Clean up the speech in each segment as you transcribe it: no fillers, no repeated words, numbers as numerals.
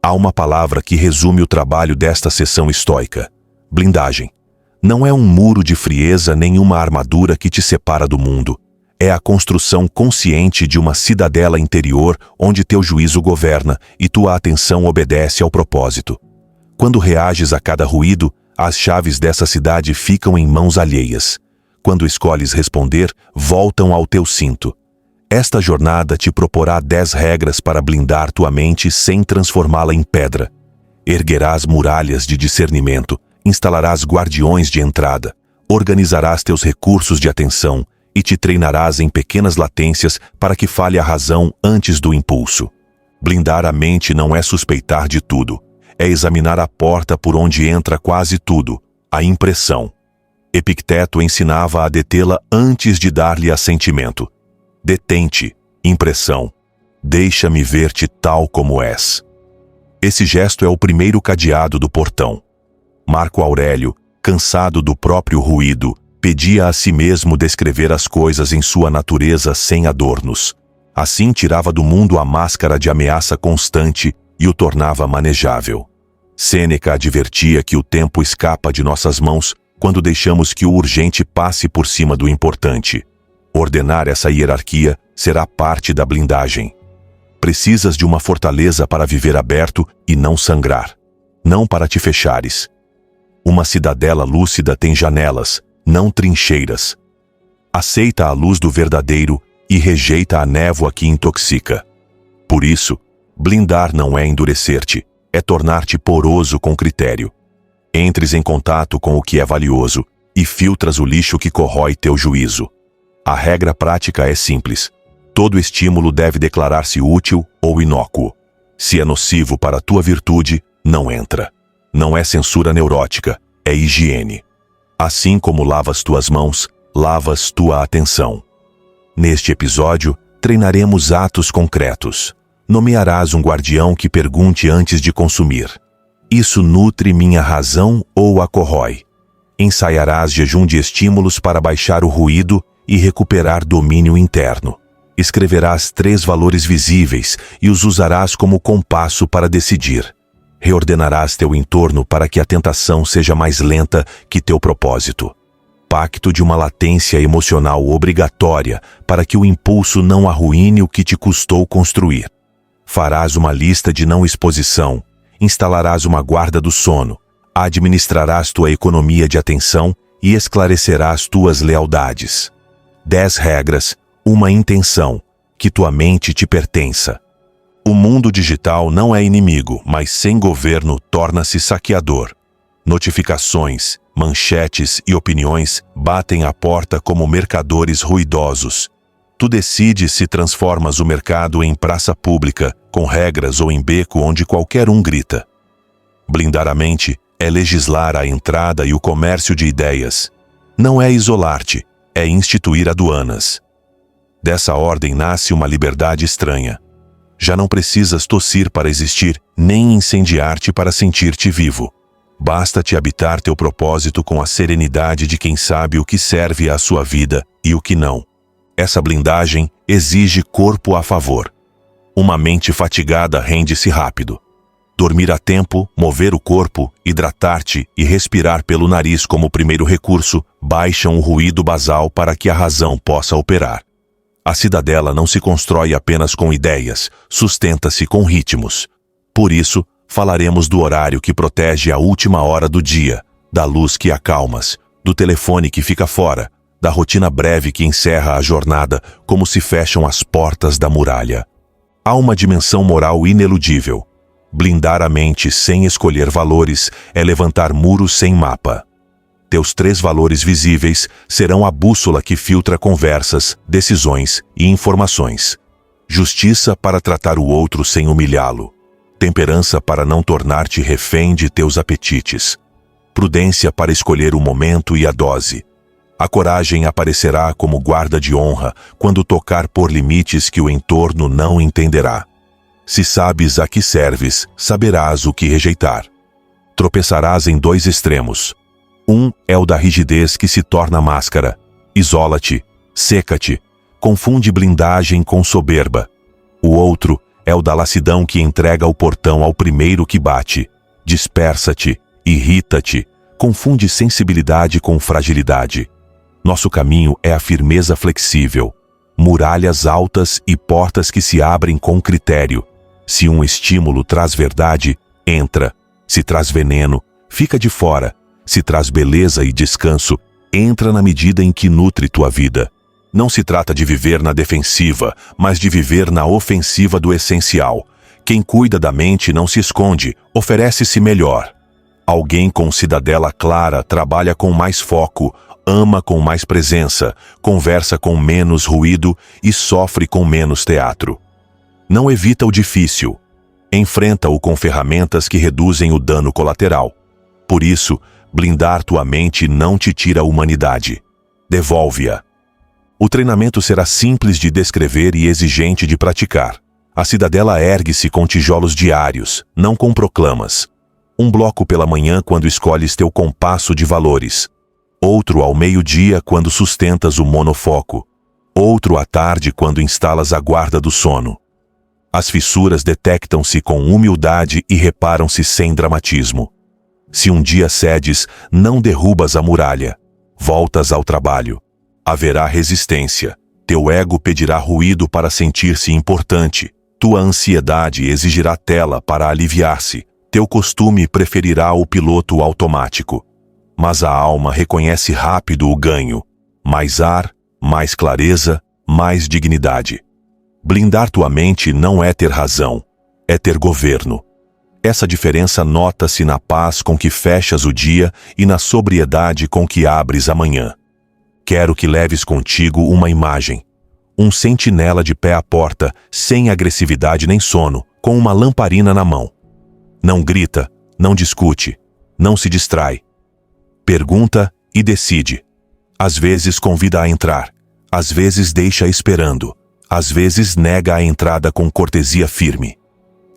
Há uma palavra que resume o trabalho desta sessão estoica: blindagem. Não é um muro de frieza nem uma armadura que te separa do mundo. É a construção consciente de uma cidadela interior onde teu juízo governa e tua atenção obedece ao propósito. Quando reages a cada ruído, as chaves dessa cidade ficam em mãos alheias. Quando escolhes responder, voltam ao teu cinto. Esta jornada te proporá 10 regras para blindar tua mente sem transformá-la em pedra. Erguerás muralhas de discernimento, instalarás guardiões de entrada, organizarás teus recursos de atenção e te treinarás em pequenas latências para que fale a razão antes do impulso. Blindar a mente não é suspeitar de tudo, é examinar a porta por onde entra quase tudo, a impressão. Epicteto ensinava a detê-la antes de dar-lhe assentimento. Detente, impressão. Deixa-me ver-te tal como és. Esse gesto é o primeiro cadeado do portão. Marco Aurélio, cansado do próprio ruído, pedia a si mesmo descrever as coisas em sua natureza sem adornos. Assim tirava do mundo a máscara de ameaça constante e o tornava manejável. Sêneca advertia que o tempo escapa de nossas mãos quando deixamos que o urgente passe por cima do importante. Ordenar essa hierarquia será parte da blindagem. Precisas de uma fortaleza para viver aberto e não sangrar. Não para te fechares. Uma cidadela lúcida tem janelas, não trincheiras. Aceita a luz do verdadeiro e rejeita a névoa que intoxica. Por isso, blindar não é endurecer-te, é tornar-te poroso com critério. Entres em contato com o que é valioso e filtras o lixo que corrói teu juízo. A regra prática é simples. Todo estímulo deve declarar-se útil ou inócuo. Se é nocivo para a tua virtude, não entra. Não é censura neurótica, é higiene. Assim como lavas tuas mãos, lavas tua atenção. Neste episódio, treinaremos atos concretos. Nomearás um guardião que pergunte antes de consumir: isso nutre minha razão ou a corrói? Ensaiarás jejum de estímulos para baixar o ruído e recuperar domínio interno. Escreverás 3 valores visíveis e os usarás como compasso para decidir. Reordenarás teu entorno para que a tentação seja mais lenta que teu propósito. Pacto de uma latência emocional obrigatória para que o impulso não arruine o que te custou construir. Farás uma lista de não exposição, instalarás uma guarda do sono, administrarás tua economia de atenção e esclarecerás tuas lealdades. 10 regras, uma intenção, que tua mente te pertença. O mundo digital não é inimigo, mas sem governo torna-se saqueador. Notificações, manchetes e opiniões batem à porta como mercadores ruidosos. Tu decides se transformas o mercado em praça pública, com regras ou em beco onde qualquer um grita. Blindar a mente é legislar a entrada e o comércio de ideias. Não é isolar-te, é instituir aduanas. Dessa ordem nasce uma liberdade estranha. Já não precisas tossir para existir, nem incendiar-te para sentir-te vivo. Basta-te habitar teu propósito com a serenidade de quem sabe o que serve à sua vida e o que não. Essa blindagem exige corpo a favor. Uma mente fatigada rende-se rápido. Dormir a tempo, mover o corpo, hidratar-te e respirar pelo nariz como primeiro recurso baixam o ruído basal para que a razão possa operar. A cidadela não se constrói apenas com ideias, sustenta-se com ritmos. Por isso, falaremos do horário que protege a última hora do dia, da luz que acalmas, do telefone que fica fora, da rotina breve que encerra a jornada como se fecham as portas da muralha. Há uma dimensão moral ineludível. Blindar a mente sem escolher valores é levantar muros sem mapa. Teus 3 valores visíveis serão a bússola que filtra conversas, decisões e informações. Justiça para tratar o outro sem humilhá-lo. Temperança para não tornar-te refém de teus apetites. Prudência para escolher o momento e a dose. A coragem aparecerá como guarda de honra quando tocar por limites que o entorno não entenderá. Se sabes a que serves, saberás o que rejeitar. Tropeçarás em 2 extremos. Um é o da rigidez que se torna máscara. Isola-te, seca-te, confunde blindagem com soberba. O outro é o da lassidão que entrega o portão ao primeiro que bate. Dispersa-te, irrita-te, confunde sensibilidade com fragilidade. Nosso caminho é a firmeza flexível, muralhas altas e portas que se abrem com critério. Se um estímulo traz verdade, entra. Se traz veneno, fica de fora. Se traz beleza e descanso, entra na medida em que nutre tua vida. Não se trata de viver na defensiva, mas de viver na ofensiva do essencial. Quem cuida da mente não se esconde, oferece-se melhor. Alguém com cidadela clara trabalha com mais foco, ama com mais presença, conversa com menos ruído e sofre com menos teatro. Não evita o difícil. Enfrenta-o com ferramentas que reduzem o dano colateral. Por isso, blindar tua mente não te tira a humanidade. Devolve-a. O treinamento será simples de descrever e exigente de praticar. A cidadela ergue-se com tijolos diários, não com proclamas. Um bloco pela manhã quando escolhes teu compasso de valores. Outro ao meio-dia quando sustentas o monofoco. Outro à tarde quando instalas a guarda do sono. As fissuras detectam-se com humildade e reparam-se sem dramatismo. Se um dia cedes, não derrubas a muralha. Voltas ao trabalho. Haverá resistência. Teu ego pedirá ruído para sentir-se importante. Tua ansiedade exigirá tela para aliviar-se. Teu costume preferirá o piloto automático. Mas a alma reconhece rápido o ganho. Mais ar, mais clareza, mais dignidade. Blindar tua mente não é ter razão, é ter governo. Essa diferença nota-se na paz com que fechas o dia e na sobriedade com que abres amanhã. Quero que leves contigo uma imagem. Um sentinela de pé à porta, sem agressividade nem sono, com uma lamparina na mão. Não grita, não discute, não se distrai. Pergunta e decide. Às vezes convida a entrar, às vezes deixa esperando, às vezes nega a entrada com cortesia firme.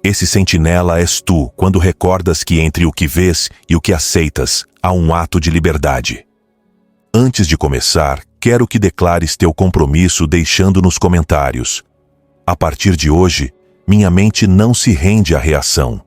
Esse sentinela és tu quando recordas que entre o que vês e o que aceitas há um ato de liberdade. Antes de começar, quero que declares teu compromisso deixando nos comentários. A partir de hoje, minha mente não se rende à reação.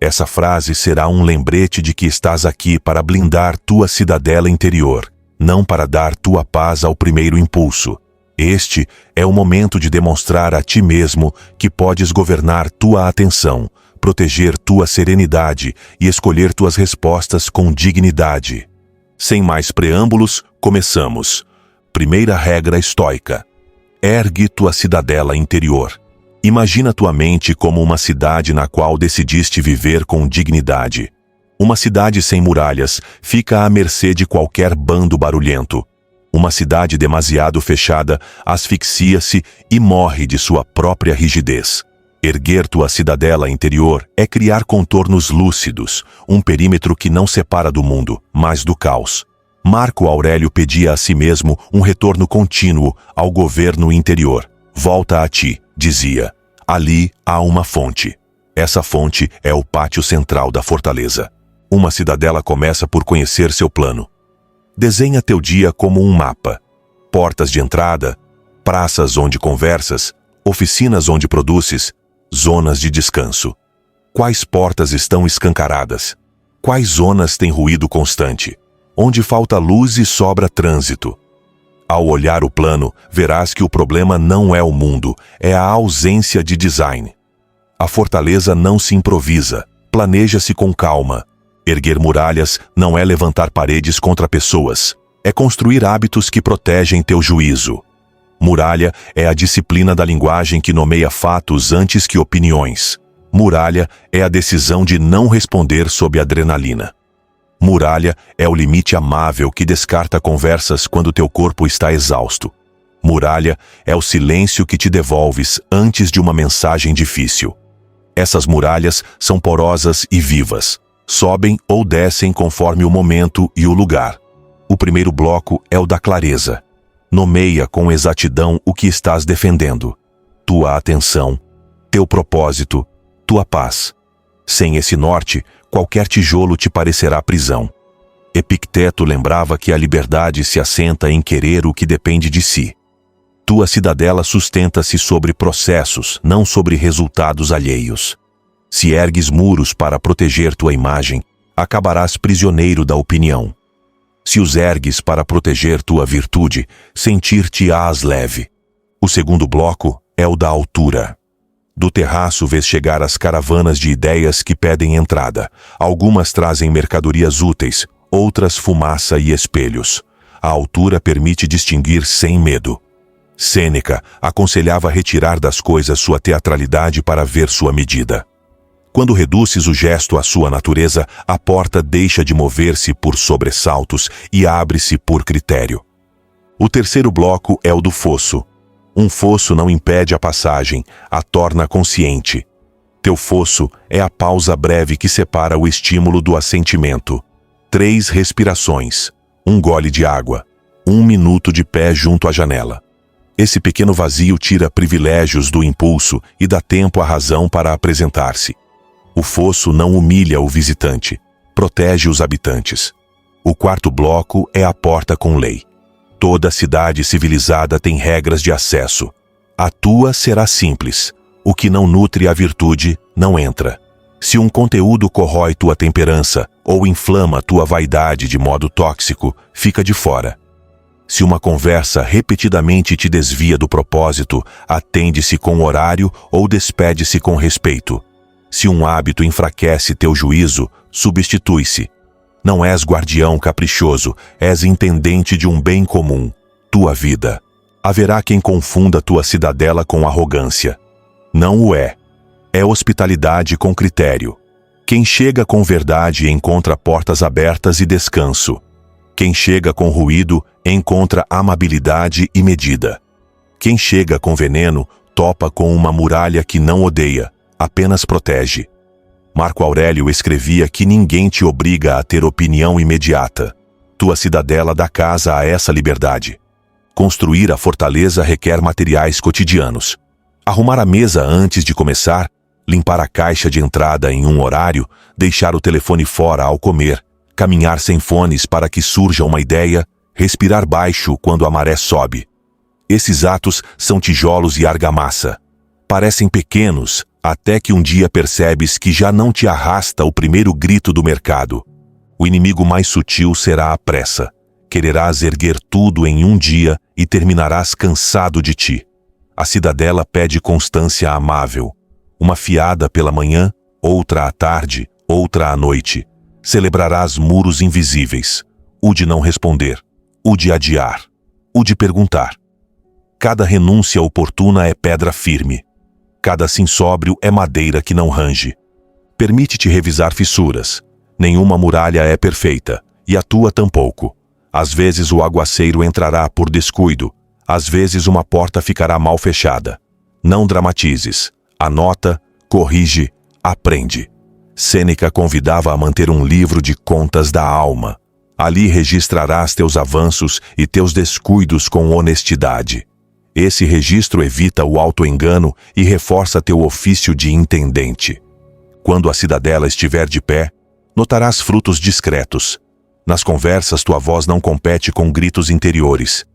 Essa frase será um lembrete de que estás aqui para blindar tua cidadela interior, não para dar tua paz ao primeiro impulso. Este é o momento de demonstrar a ti mesmo que podes governar tua atenção, proteger tua serenidade e escolher tuas respostas com dignidade. Sem mais preâmbulos, começamos. Primeira regra estoica. Ergue tua cidadela interior. Imagina tua mente como uma cidade na qual decidiste viver com dignidade. Uma cidade sem muralhas fica à mercê de qualquer bando barulhento. Uma cidade demasiado fechada asfixia-se e morre de sua própria rigidez. Erguer tua cidadela interior é criar contornos lúcidos, um perímetro que não separa do mundo, mas do caos. Marco Aurélio pedia a si mesmo um retorno contínuo ao governo interior. Volta a ti, dizia. Ali há uma fonte. Essa fonte é o pátio central da fortaleza. Uma cidadela começa por conhecer seu plano. Desenha teu dia como um mapa. Portas de entrada, praças onde conversas, oficinas onde produzes, zonas de descanso. Quais portas estão escancaradas? Quais zonas têm ruído constante? Onde falta luz e sobra trânsito? Ao olhar o plano, verás que o problema não é o mundo, é a ausência de design. A fortaleza não se improvisa, planeja-se com calma. Erguer muralhas não é levantar paredes contra pessoas, é construir hábitos que protegem teu juízo. Muralha é a disciplina da linguagem que nomeia fatos antes que opiniões. Muralha é a decisão de não responder sob adrenalina. Muralha é o limite amável que descarta conversas quando teu corpo está exausto. Muralha é o silêncio que te devolves antes de uma mensagem difícil. Essas muralhas são porosas e vivas. Sobem ou descem conforme o momento e o lugar. O primeiro bloco é o da clareza. Nomeia com exatidão o que estás defendendo. Tua atenção, teu propósito, tua paz. Sem esse norte, qualquer tijolo te parecerá prisão. Epicteto lembrava que a liberdade se assenta em querer o que depende de si. Tua cidadela sustenta-se sobre processos, não sobre resultados alheios. Se ergues muros para proteger tua imagem, acabarás prisioneiro da opinião. Se os ergues para proteger tua virtude, sentir-te-ás leve. O segundo bloco é o da altura. Do terraço vês chegar as caravanas de ideias que pedem entrada. Algumas trazem mercadorias úteis, outras fumaça e espelhos. A altura permite distinguir sem medo. Sêneca aconselhava retirar das coisas sua teatralidade para ver sua medida. Quando reduzes o gesto à sua natureza, a porta deixa de mover-se por sobressaltos e abre-se por critério. O terceiro bloco é o do fosso. Um fosso não impede a passagem, a torna consciente. Teu fosso é a pausa breve que separa o estímulo do assentimento. 3 respirações, 1 gole de água, 1 minuto de pé junto à janela. Esse pequeno vazio tira privilégios do impulso e dá tempo à razão para apresentar-se. O fosso não humilha o visitante, protege os habitantes. O quarto bloco é a porta com lei. Toda cidade civilizada tem regras de acesso. A tua será simples. O que não nutre a virtude não entra. Se um conteúdo corrói tua temperança ou inflama tua vaidade de modo tóxico, fica de fora. Se uma conversa repetidamente te desvia do propósito, atende-se com horário ou despede-se com respeito. Se um hábito enfraquece teu juízo, substitui-se. Não és guardião caprichoso, és intendente de um bem comum, tua vida. Haverá quem confunda tua cidadela com arrogância. Não o é. É hospitalidade com critério. Quem chega com verdade encontra portas abertas e descanso. Quem chega com ruído encontra amabilidade e medida. Quem chega com veneno topa com uma muralha que não odeia, apenas protege. Marco Aurélio escrevia que ninguém te obriga a ter opinião imediata. Tua cidadela dá casa a essa liberdade. Construir a fortaleza requer materiais cotidianos. Arrumar a mesa antes de começar, limpar a caixa de entrada em um horário, deixar o telefone fora ao comer, caminhar sem fones para que surja uma ideia, respirar baixo quando a maré sobe. Esses atos são tijolos e argamassa. Parecem pequenos, até que um dia percebes que já não te arrasta o primeiro grito do mercado. O inimigo mais sutil será a pressa. Quererás erguer tudo em um dia e terminarás cansado de ti. A cidadela pede constância amável. Uma fiada pela manhã, outra à tarde, outra à noite. Celebrarás muros invisíveis. O de não responder, o de adiar, o de perguntar. Cada renúncia oportuna é pedra firme. Cada sim sóbrio é madeira que não range. Permite-te revisar fissuras. Nenhuma muralha é perfeita, e a tua tampouco. Às vezes o aguaceiro entrará por descuido, às vezes uma porta ficará mal fechada. Não dramatizes. Anota, corrige, aprende. Sêneca convidava a manter um livro de contas da alma. Ali registrarás teus avanços e teus descuidos com honestidade. Esse registro evita o auto-engano e reforça teu ofício de intendente. Quando a cidadela estiver de pé, notarás frutos discretos. Nas conversas tua voz não compete com gritos interiores.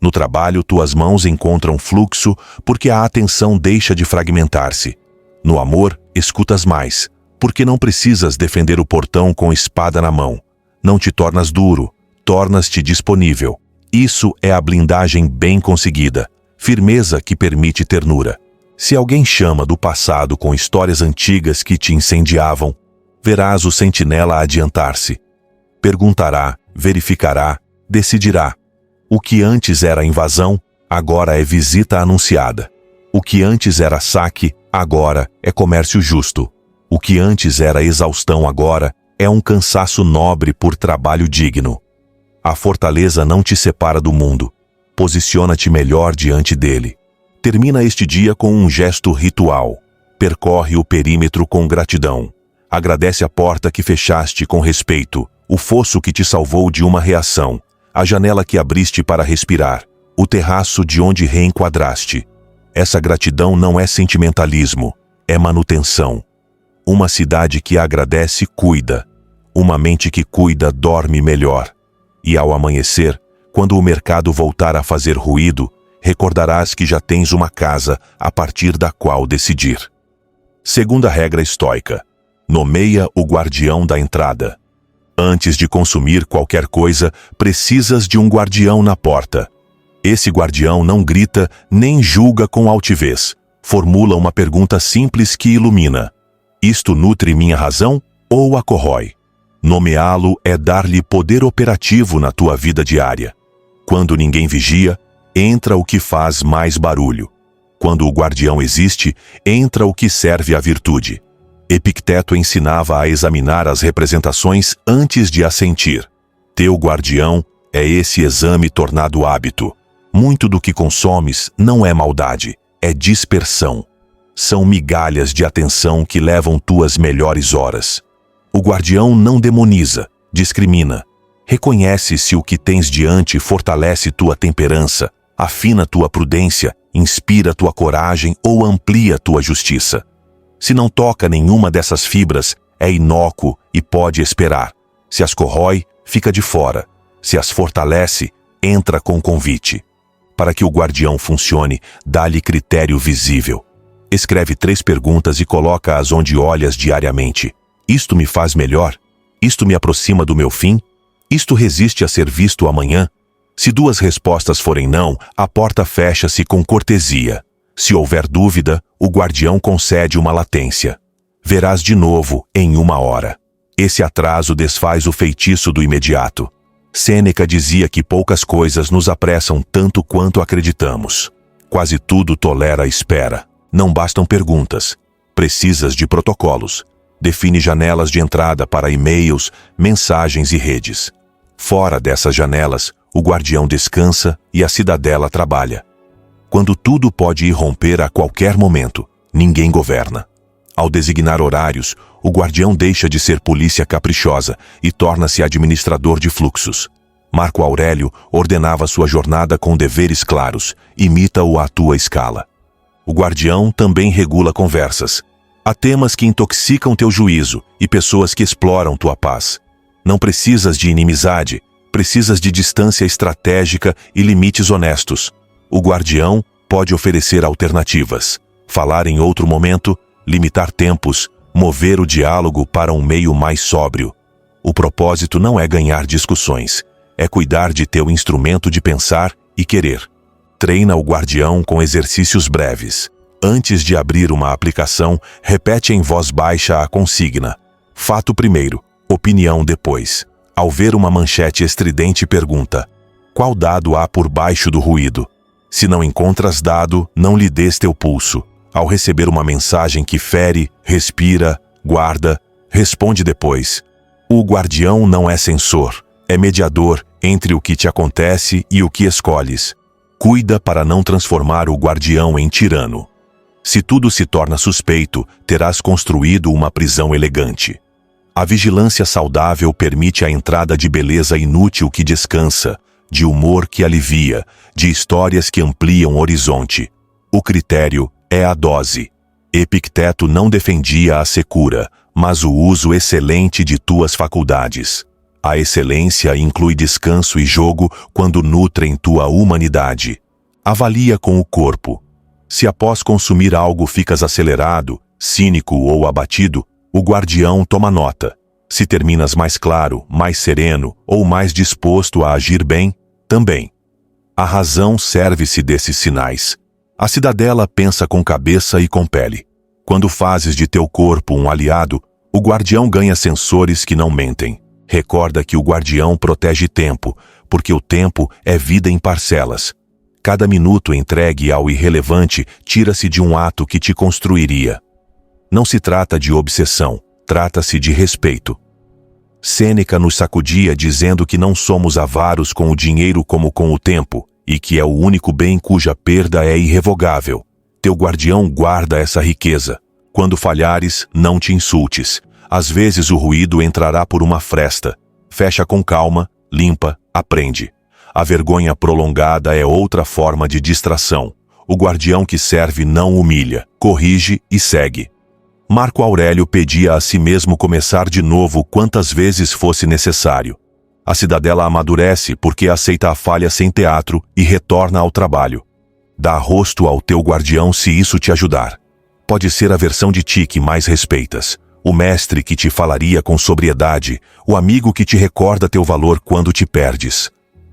No trabalho tuas mãos encontram fluxo porque a atenção deixa de fragmentar-se. No amor, escutas mais, porque não precisas defender o portão com espada na mão. Não te tornas duro, tornas-te disponível. Isso é a blindagem bem conseguida. Firmeza que permite ternura. Se alguém chama do passado com histórias antigas que te incendiavam, verás o sentinela adiantar-se. Perguntará, verificará, decidirá. O que antes era invasão, agora é visita anunciada. O que antes era saque, agora é comércio justo. O que antes era exaustão, agora é um cansaço nobre por trabalho digno. A fortaleza não te separa do mundo. Posiciona-te melhor diante dele. Termina este dia com um gesto ritual. Percorre o perímetro com gratidão. Agradece a porta que fechaste com respeito, o fosso que te salvou de uma reação, a janela que abriste para respirar, o terraço de onde reenquadraste. Essa gratidão não é sentimentalismo, é manutenção. Uma cidade que agradece, cuida. Uma mente que cuida, dorme melhor. E ao amanhecer, quando o mercado voltar a fazer ruído, recordarás que já tens uma casa a partir da qual decidir. Segunda regra estoica: nomeia o guardião da entrada. Antes de consumir qualquer coisa, precisas de um guardião na porta. Esse guardião não grita nem julga com altivez. Formula uma pergunta simples que ilumina: isto nutre minha razão ou a corrói? Nomeá-lo é dar-lhe poder operativo na tua vida diária. Quando ninguém vigia, entra o que faz mais barulho. Quando o guardião existe, entra o que serve à virtude. Epicteto ensinava a examinar as representações antes de as sentir. Teu guardião é esse exame tornado hábito. Muito do que consomes não é maldade, é dispersão. São migalhas de atenção que levam tuas melhores horas. O guardião não demoniza, discrimina. Reconhece se o que tens diante fortalece tua temperança, afina tua prudência, inspira tua coragem ou amplia tua justiça. Se não toca nenhuma dessas fibras, é inócuo e pode esperar. Se as corrói, fica de fora. Se as fortalece, entra com convite. Para que o guardião funcione, dá-lhe critério visível. Escreve 3 perguntas e coloca-as onde olhas diariamente. Isto me faz melhor? Isto me aproxima do meu fim? Isto resiste a ser visto amanhã? Se 2 respostas forem não, a porta fecha-se com cortesia. Se houver dúvida, o guardião concede uma latência. Verás de novo em 1 hora. Esse atraso desfaz o feitiço do imediato. Sêneca dizia que poucas coisas nos apressam tanto quanto acreditamos. Quase tudo tolera a espera. Não bastam perguntas. Precisas de protocolos. Define janelas de entrada para e-mails, mensagens e redes. Fora dessas janelas, o guardião descansa e a cidadela trabalha. Quando tudo pode irromper a qualquer momento, ninguém governa. Ao designar horários, o guardião deixa de ser polícia caprichosa e torna-se administrador de fluxos. Marco Aurélio ordenava sua jornada com deveres claros, imita-o à tua escala. O guardião também regula conversas. Há temas que intoxicam teu juízo e pessoas que exploram tua paz. Não precisas de inimizade, precisas de distância estratégica e limites honestos. O guardião pode oferecer alternativas, falar em outro momento, limitar tempos, mover o diálogo para um meio mais sóbrio. O propósito não é ganhar discussões, é cuidar de teu instrumento de pensar e querer. Treina o guardião com exercícios breves. Antes de abrir uma aplicação, repete em voz baixa a consigna. Fato primeiro, opinião depois. Ao ver uma manchete estridente, pergunta: qual dado há por baixo do ruído? Se não encontras dado, não lhe des teu pulso. Ao receber uma mensagem que fere, respira, guarda, responde depois. O guardião não é censor, é mediador entre o que te acontece e o que escolhes. Cuida para não transformar o guardião em tirano. Se tudo se torna suspeito, terás construído uma prisão elegante. A vigilância saudável permite a entrada de beleza inútil que descansa, de humor que alivia, de histórias que ampliam o horizonte. O critério é a dose. Epicteto não defendia a secura, mas o uso excelente de tuas faculdades. A excelência inclui descanso e jogo quando nutrem tua humanidade. Avalia com o corpo. Se após consumir algo ficas acelerado, cínico ou abatido, o guardião toma nota. Se terminas mais claro, mais sereno ou mais disposto a agir bem, também. A razão serve-se desses sinais. A cidadela pensa com cabeça e com pele. Quando fazes de teu corpo um aliado, o guardião ganha sensores que não mentem. Recorda que o guardião protege tempo, porque o tempo é vida em parcelas. Cada minuto entregue ao irrelevante tira-se de um ato que te construiria. Não se trata de obsessão, trata-se de respeito. Sêneca nos sacudia dizendo que não somos avaros com o dinheiro como com o tempo, e que é o único bem cuja perda é irrevogável. Teu guardião guarda essa riqueza. Quando falhares, não te insultes. Às vezes o ruído entrará por uma fresta. Fecha com calma, limpa, aprende. A vergonha prolongada é outra forma de distração. O guardião que serve não humilha, corrige e segue. Marco Aurélio pedia a si mesmo começar de novo quantas vezes fosse necessário. A cidadela amadurece porque aceita a falha sem teatro e retorna ao trabalho. Dá rosto ao teu guardião se isso te ajudar. Pode ser a versão de ti que mais respeitas, o mestre que te falaria com sobriedade, o amigo que te recorda teu valor quando te perdes.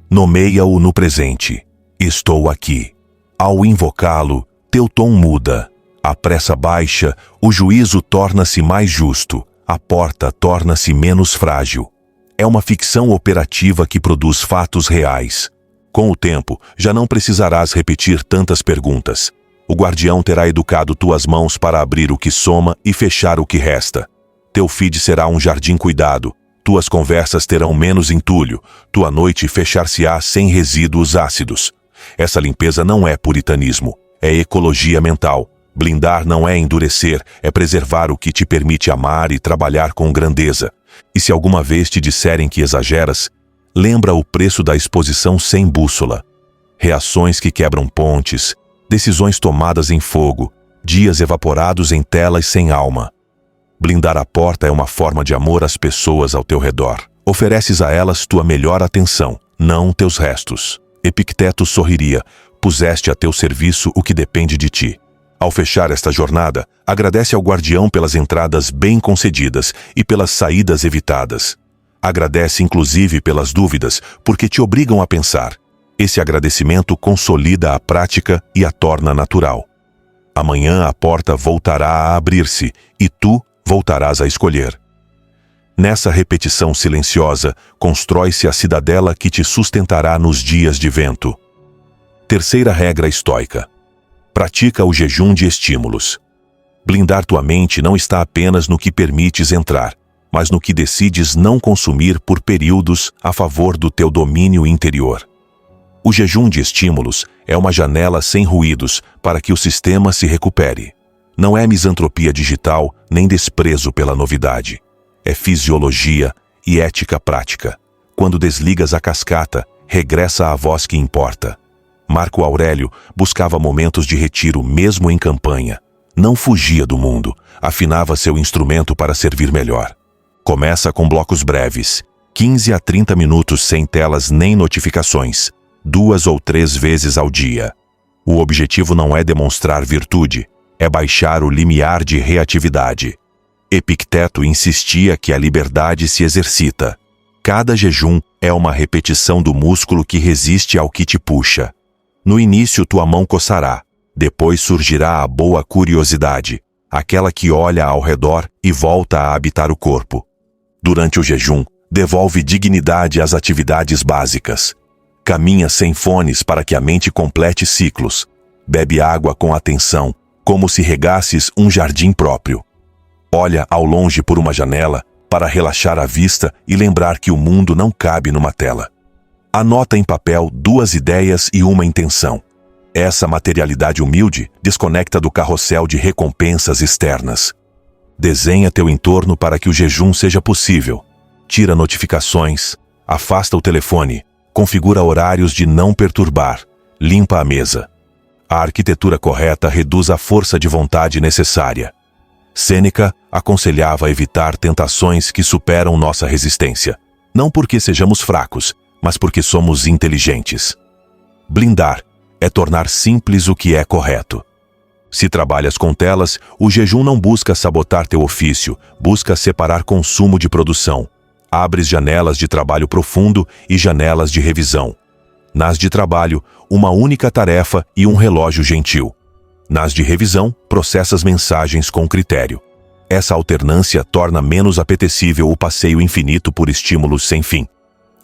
Nomeia-o no presente. Estou aqui. Ao invocá-lo, teu tom muda. A pressa baixa, o juízo torna-se mais justo, a porta torna-se menos frágil. É uma ficção operativa que produz fatos reais. Com o tempo, já não precisarás repetir tantas perguntas. O guardião terá educado tuas mãos para abrir o que soma e fechar o que resta. Teu feed será um jardim cuidado, tuas conversas terão menos entulho, tua noite fechar-se-á sem resíduos ácidos. Essa limpeza não é puritanismo, é ecologia mental. Blindar não é endurecer, é preservar o que te permite amar e trabalhar com grandeza. E se alguma vez te disserem que exageras, lembra o preço da exposição sem bússola. Reações que quebram pontes, decisões tomadas em fogo, dias evaporados em telas sem alma. Blindar a porta é uma forma de amor às pessoas ao teu redor. Ofereces a elas tua melhor atenção, não teus restos. Epicteto sorriria, puseste a teu serviço o que depende de ti. Ao fechar esta jornada, agradece ao guardião pelas entradas bem concedidas e pelas saídas evitadas. Agradece inclusive pelas dúvidas, porque te obrigam a pensar. Esse agradecimento consolida a prática e a torna natural. Amanhã a porta voltará a abrir-se e tu voltarás a escolher. Nessa repetição silenciosa, constrói-se a cidadela que te sustentará nos dias de vento. Terceira regra estoica. Pratica o jejum de estímulos. Blindar tua mente não está apenas no que permites entrar, mas no que decides não consumir por períodos a favor do teu domínio interior. O jejum de estímulos é uma janela sem ruídos para que o sistema se recupere. Não é misantropia digital nem desprezo pela novidade. É fisiologia e ética prática. Quando desligas a cascata, regressa à voz que importa. Marco Aurélio buscava momentos de retiro mesmo em campanha. Não fugia do mundo, afinava seu instrumento para servir melhor. Começa com blocos breves, 15 a 30 minutos sem telas nem notificações, 2 ou 3 vezes ao dia. O objetivo não é demonstrar virtude, é baixar o limiar de reatividade. Epicteto insistia que a liberdade se exercita. Cada jejum é uma repetição do músculo que resiste ao que te puxa. No início tua mão coçará, depois surgirá a boa curiosidade, aquela que olha ao redor e volta a habitar o corpo. Durante o jejum, devolve dignidade às atividades básicas. Caminha sem fones para que a mente complete ciclos. Bebe água com atenção, como se regasses um jardim próprio. Olha ao longe por uma janela para relaxar a vista e lembrar que o mundo não cabe numa tela. Anota em papel 2 ideias e uma intenção. Essa materialidade humilde desconecta do carrossel de recompensas externas. Desenha teu entorno para que o jejum seja possível. Tira notificações, afasta o telefone, configura horários de não perturbar, limpa a mesa. A arquitetura correta reduz a força de vontade necessária. Sêneca aconselhava evitar tentações que superam nossa resistência. Não porque sejamos fracos, mas porque somos inteligentes. Blindar é tornar simples o que é correto. Se trabalhas com telas, o jejum não busca sabotar teu ofício, busca separar consumo de produção. Abres janelas de trabalho profundo e janelas de revisão. Nas de trabalho, uma única tarefa e um relógio gentil. Nas de revisão, processas mensagens com critério. Essa alternância torna menos apetecível o passeio infinito por estímulos sem fim.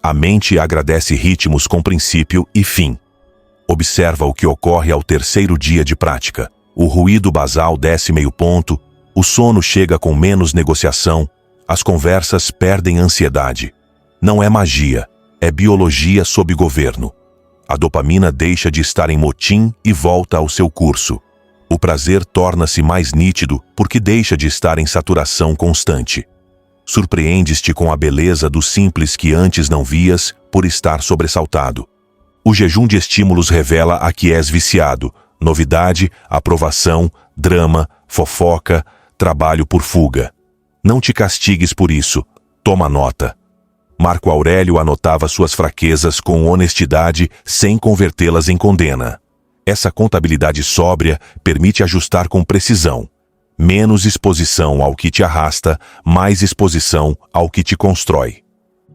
A mente agradece ritmos com princípio e fim. Observa o que ocorre ao terceiro dia de prática. O ruído basal desce meio ponto, o sono chega com menos negociação, as conversas perdem ansiedade. Não é magia, é biologia sob governo. A dopamina deixa de estar em motim e volta ao seu curso. O prazer torna-se mais nítido porque deixa de estar em saturação constante. Surpreendes-te com a beleza do simples que antes não vias por estar sobressaltado. O jejum de estímulos revela a que és viciado: novidade, aprovação, drama, fofoca, trabalho por fuga. Não te castigues por isso, toma nota. Marco Aurélio anotava suas fraquezas com honestidade sem convertê-las em condena. Essa contabilidade sóbria permite ajustar com precisão. Menos exposição ao que te arrasta, mais exposição ao que te constrói.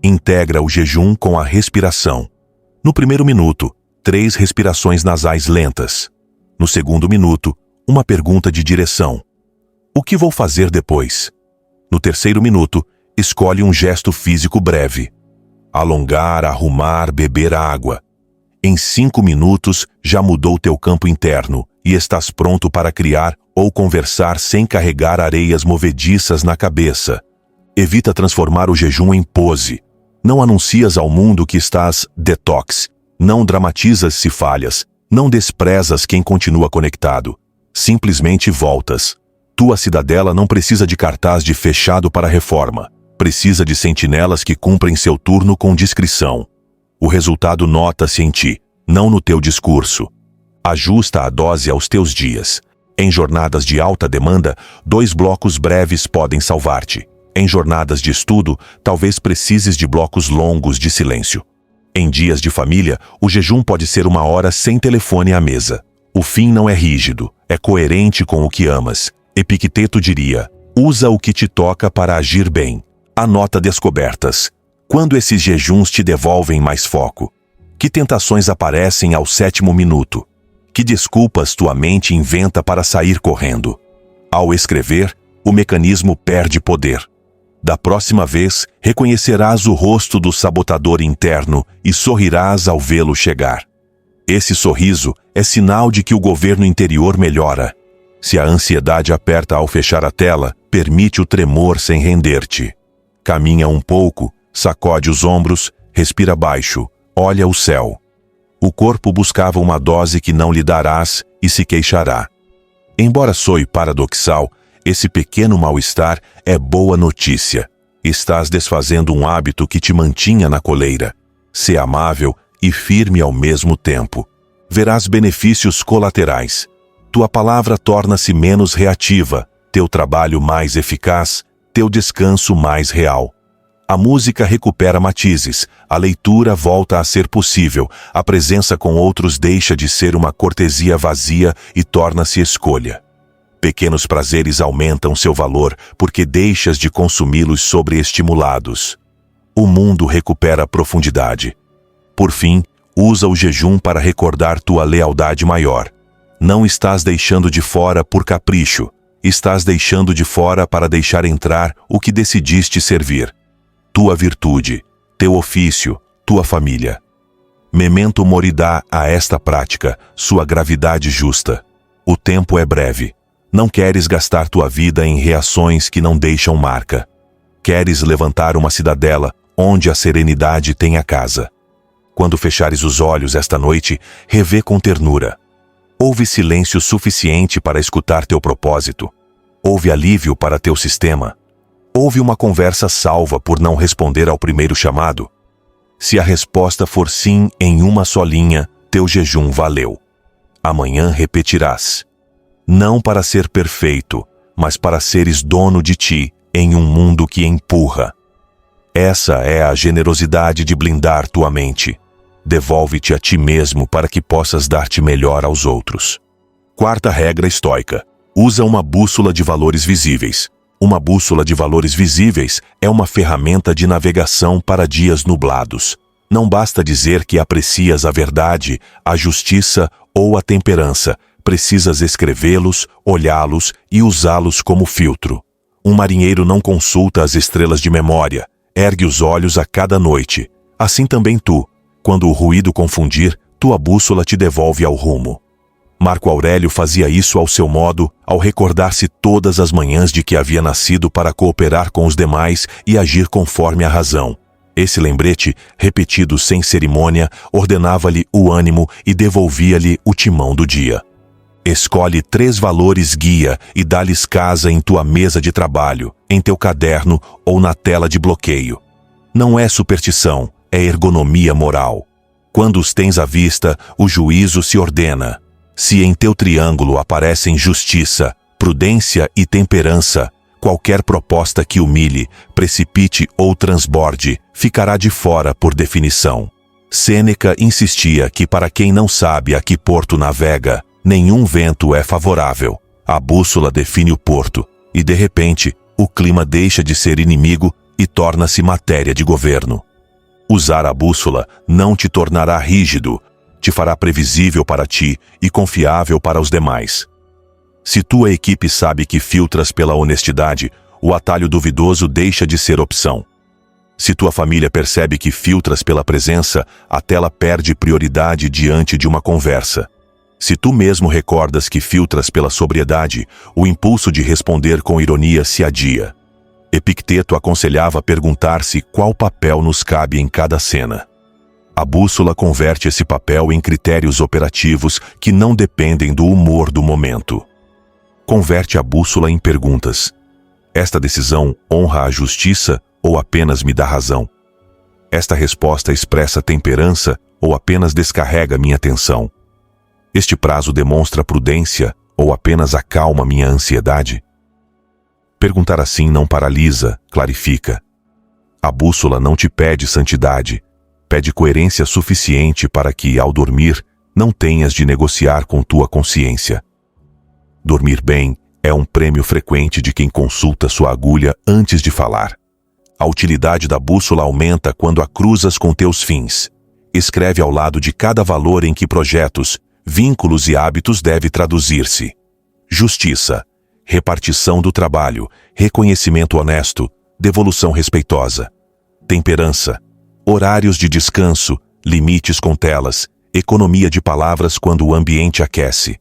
Integra o jejum com a respiração. No primeiro minuto, 3 respirações nasais lentas. No segundo minuto, uma pergunta de direção. O que vou fazer depois? No terceiro minuto, escolhe um gesto físico breve. Alongar, arrumar, beber água. Em 5 minutos, já mudou teu campo interno e estás pronto para criar ou conversar sem carregar areias movediças na cabeça. Evita transformar o jejum em pose. Não anuncias ao mundo que estás detox. Não dramatizas se falhas. Não desprezas quem continua conectado. Simplesmente voltas. Tua cidadela não precisa de cartaz de fechado para reforma. Precisa de sentinelas que cumprem seu turno com discrição. O resultado nota-se em ti, não no teu discurso. Ajusta a dose aos teus dias. Em jornadas de alta demanda, 2 blocos breves podem salvar-te. Em jornadas de estudo, talvez precises de blocos longos de silêncio. Em dias de família, o jejum pode ser 1 hora sem telefone à mesa. O fim não é rígido, é coerente com o que amas. Epicteto diria: usa o que te toca para agir bem. Anota descobertas. Quando esses jejuns te devolvem mais foco? Que tentações aparecem ao 7º minuto? Que desculpas tua mente inventa para sair correndo? Ao escrever, o mecanismo perde poder. Da próxima vez, reconhecerás o rosto do sabotador interno e sorrirás ao vê-lo chegar. Esse sorriso é sinal de que o governo interior melhora. Se a ansiedade aperta ao fechar a tela, permite o tremor sem render-te. Caminha um pouco, sacode os ombros, respira baixo, olha o céu. O corpo buscava uma dose que não lhe darás e se queixará. Embora soe paradoxal, esse pequeno mal-estar é boa notícia. Estás desfazendo um hábito que te mantinha na coleira. Sê amável e firme ao mesmo tempo. Verás benefícios colaterais. Tua palavra torna-se menos reativa, teu trabalho mais eficaz, teu descanso mais real. A música recupera matizes, a leitura volta a ser possível, a presença com outros deixa de ser uma cortesia vazia e torna-se escolha. Pequenos prazeres aumentam seu valor porque deixas de consumi-los sobreestimulados. O mundo recupera profundidade. Por fim, usa o jejum para recordar tua lealdade maior. Não estás deixando de fora por capricho. Estás deixando de fora para deixar entrar o que decidiste servir. Tua virtude, teu ofício, tua família. Memento mori dá a esta prática sua gravidade justa. O tempo é breve. Não queres gastar tua vida em reações que não deixam marca. Queres levantar uma cidadela onde a serenidade tem a casa. Quando fechares os olhos esta noite, revê com ternura. Houve silêncio suficiente para escutar teu propósito? Houve alívio para teu sistema? Houve uma conversa salva por não responder ao primeiro chamado? Se a resposta for sim em uma só linha, teu jejum valeu. Amanhã repetirás. Não para ser perfeito, mas para seres dono de ti em um mundo que empurra. Essa é a generosidade de blindar tua mente. Devolve-te a ti mesmo para que possas dar-te melhor aos outros. 4ª regra estoica. Usa uma bússola de valores visíveis. Uma bússola de valores visíveis é uma ferramenta de navegação para dias nublados. Não basta dizer que aprecias a verdade, a justiça ou a temperança. Precisas escrevê-los, olhá-los e usá-los como filtro. Um marinheiro não consulta as estrelas de memória. Ergue os olhos a cada noite. Assim também tu. Quando o ruído confundir, tua bússola te devolve ao rumo. Marco Aurélio fazia isso ao seu modo, ao recordar-se todas as manhãs de que havia nascido para cooperar com os demais e agir conforme a razão. Esse lembrete, repetido sem cerimônia, ordenava-lhe o ânimo e devolvia-lhe o timão do dia. Escolhe 3 valores guia e dá-lhes casa em tua mesa de trabalho, em teu caderno ou na tela de bloqueio. Não é superstição, é ergonomia moral. Quando os tens à vista, o juízo se ordena. Se em teu triângulo aparecem justiça, prudência e temperança, qualquer proposta que humilhe, precipite ou transborde, ficará de fora por definição. Sêneca insistia que para quem não sabe a que porto navega, nenhum vento é favorável. A bússola define o porto, e de repente, o clima deixa de ser inimigo e torna-se matéria de governo. Usar a bússola não te tornará rígido, te fará previsível para ti e confiável para os demais. Se tua equipe sabe que filtras pela honestidade, o atalho duvidoso deixa de ser opção. Se tua família percebe que filtras pela presença, a tela perde prioridade diante de uma conversa. Se tu mesmo recordas que filtras pela sobriedade, o impulso de responder com ironia se adia. Epicteto aconselhava perguntar-se qual papel nos cabe em cada cena. A bússola converte esse papel em critérios operativos que não dependem do humor do momento. Converte a bússola em perguntas. Esta decisão honra a justiça ou apenas me dá razão? Esta resposta expressa temperança ou apenas descarrega minha tensão? Este prazo demonstra prudência ou apenas acalma minha ansiedade? Perguntar assim não paralisa, clarifica. A bússola não te pede santidade, pede coerência suficiente para que, ao dormir, não tenhas de negociar com tua consciência. Dormir bem é um prêmio frequente de quem consulta sua agulha antes de falar. A utilidade da bússola aumenta quando a cruzas com teus fins. Escreve ao lado de cada valor em que projetos, vínculos e hábitos deve traduzir-se. Justiça, repartição do trabalho, reconhecimento honesto, devolução respeitosa. Temperança, horários de descanso, limites com telas, economia de palavras quando o ambiente aquece.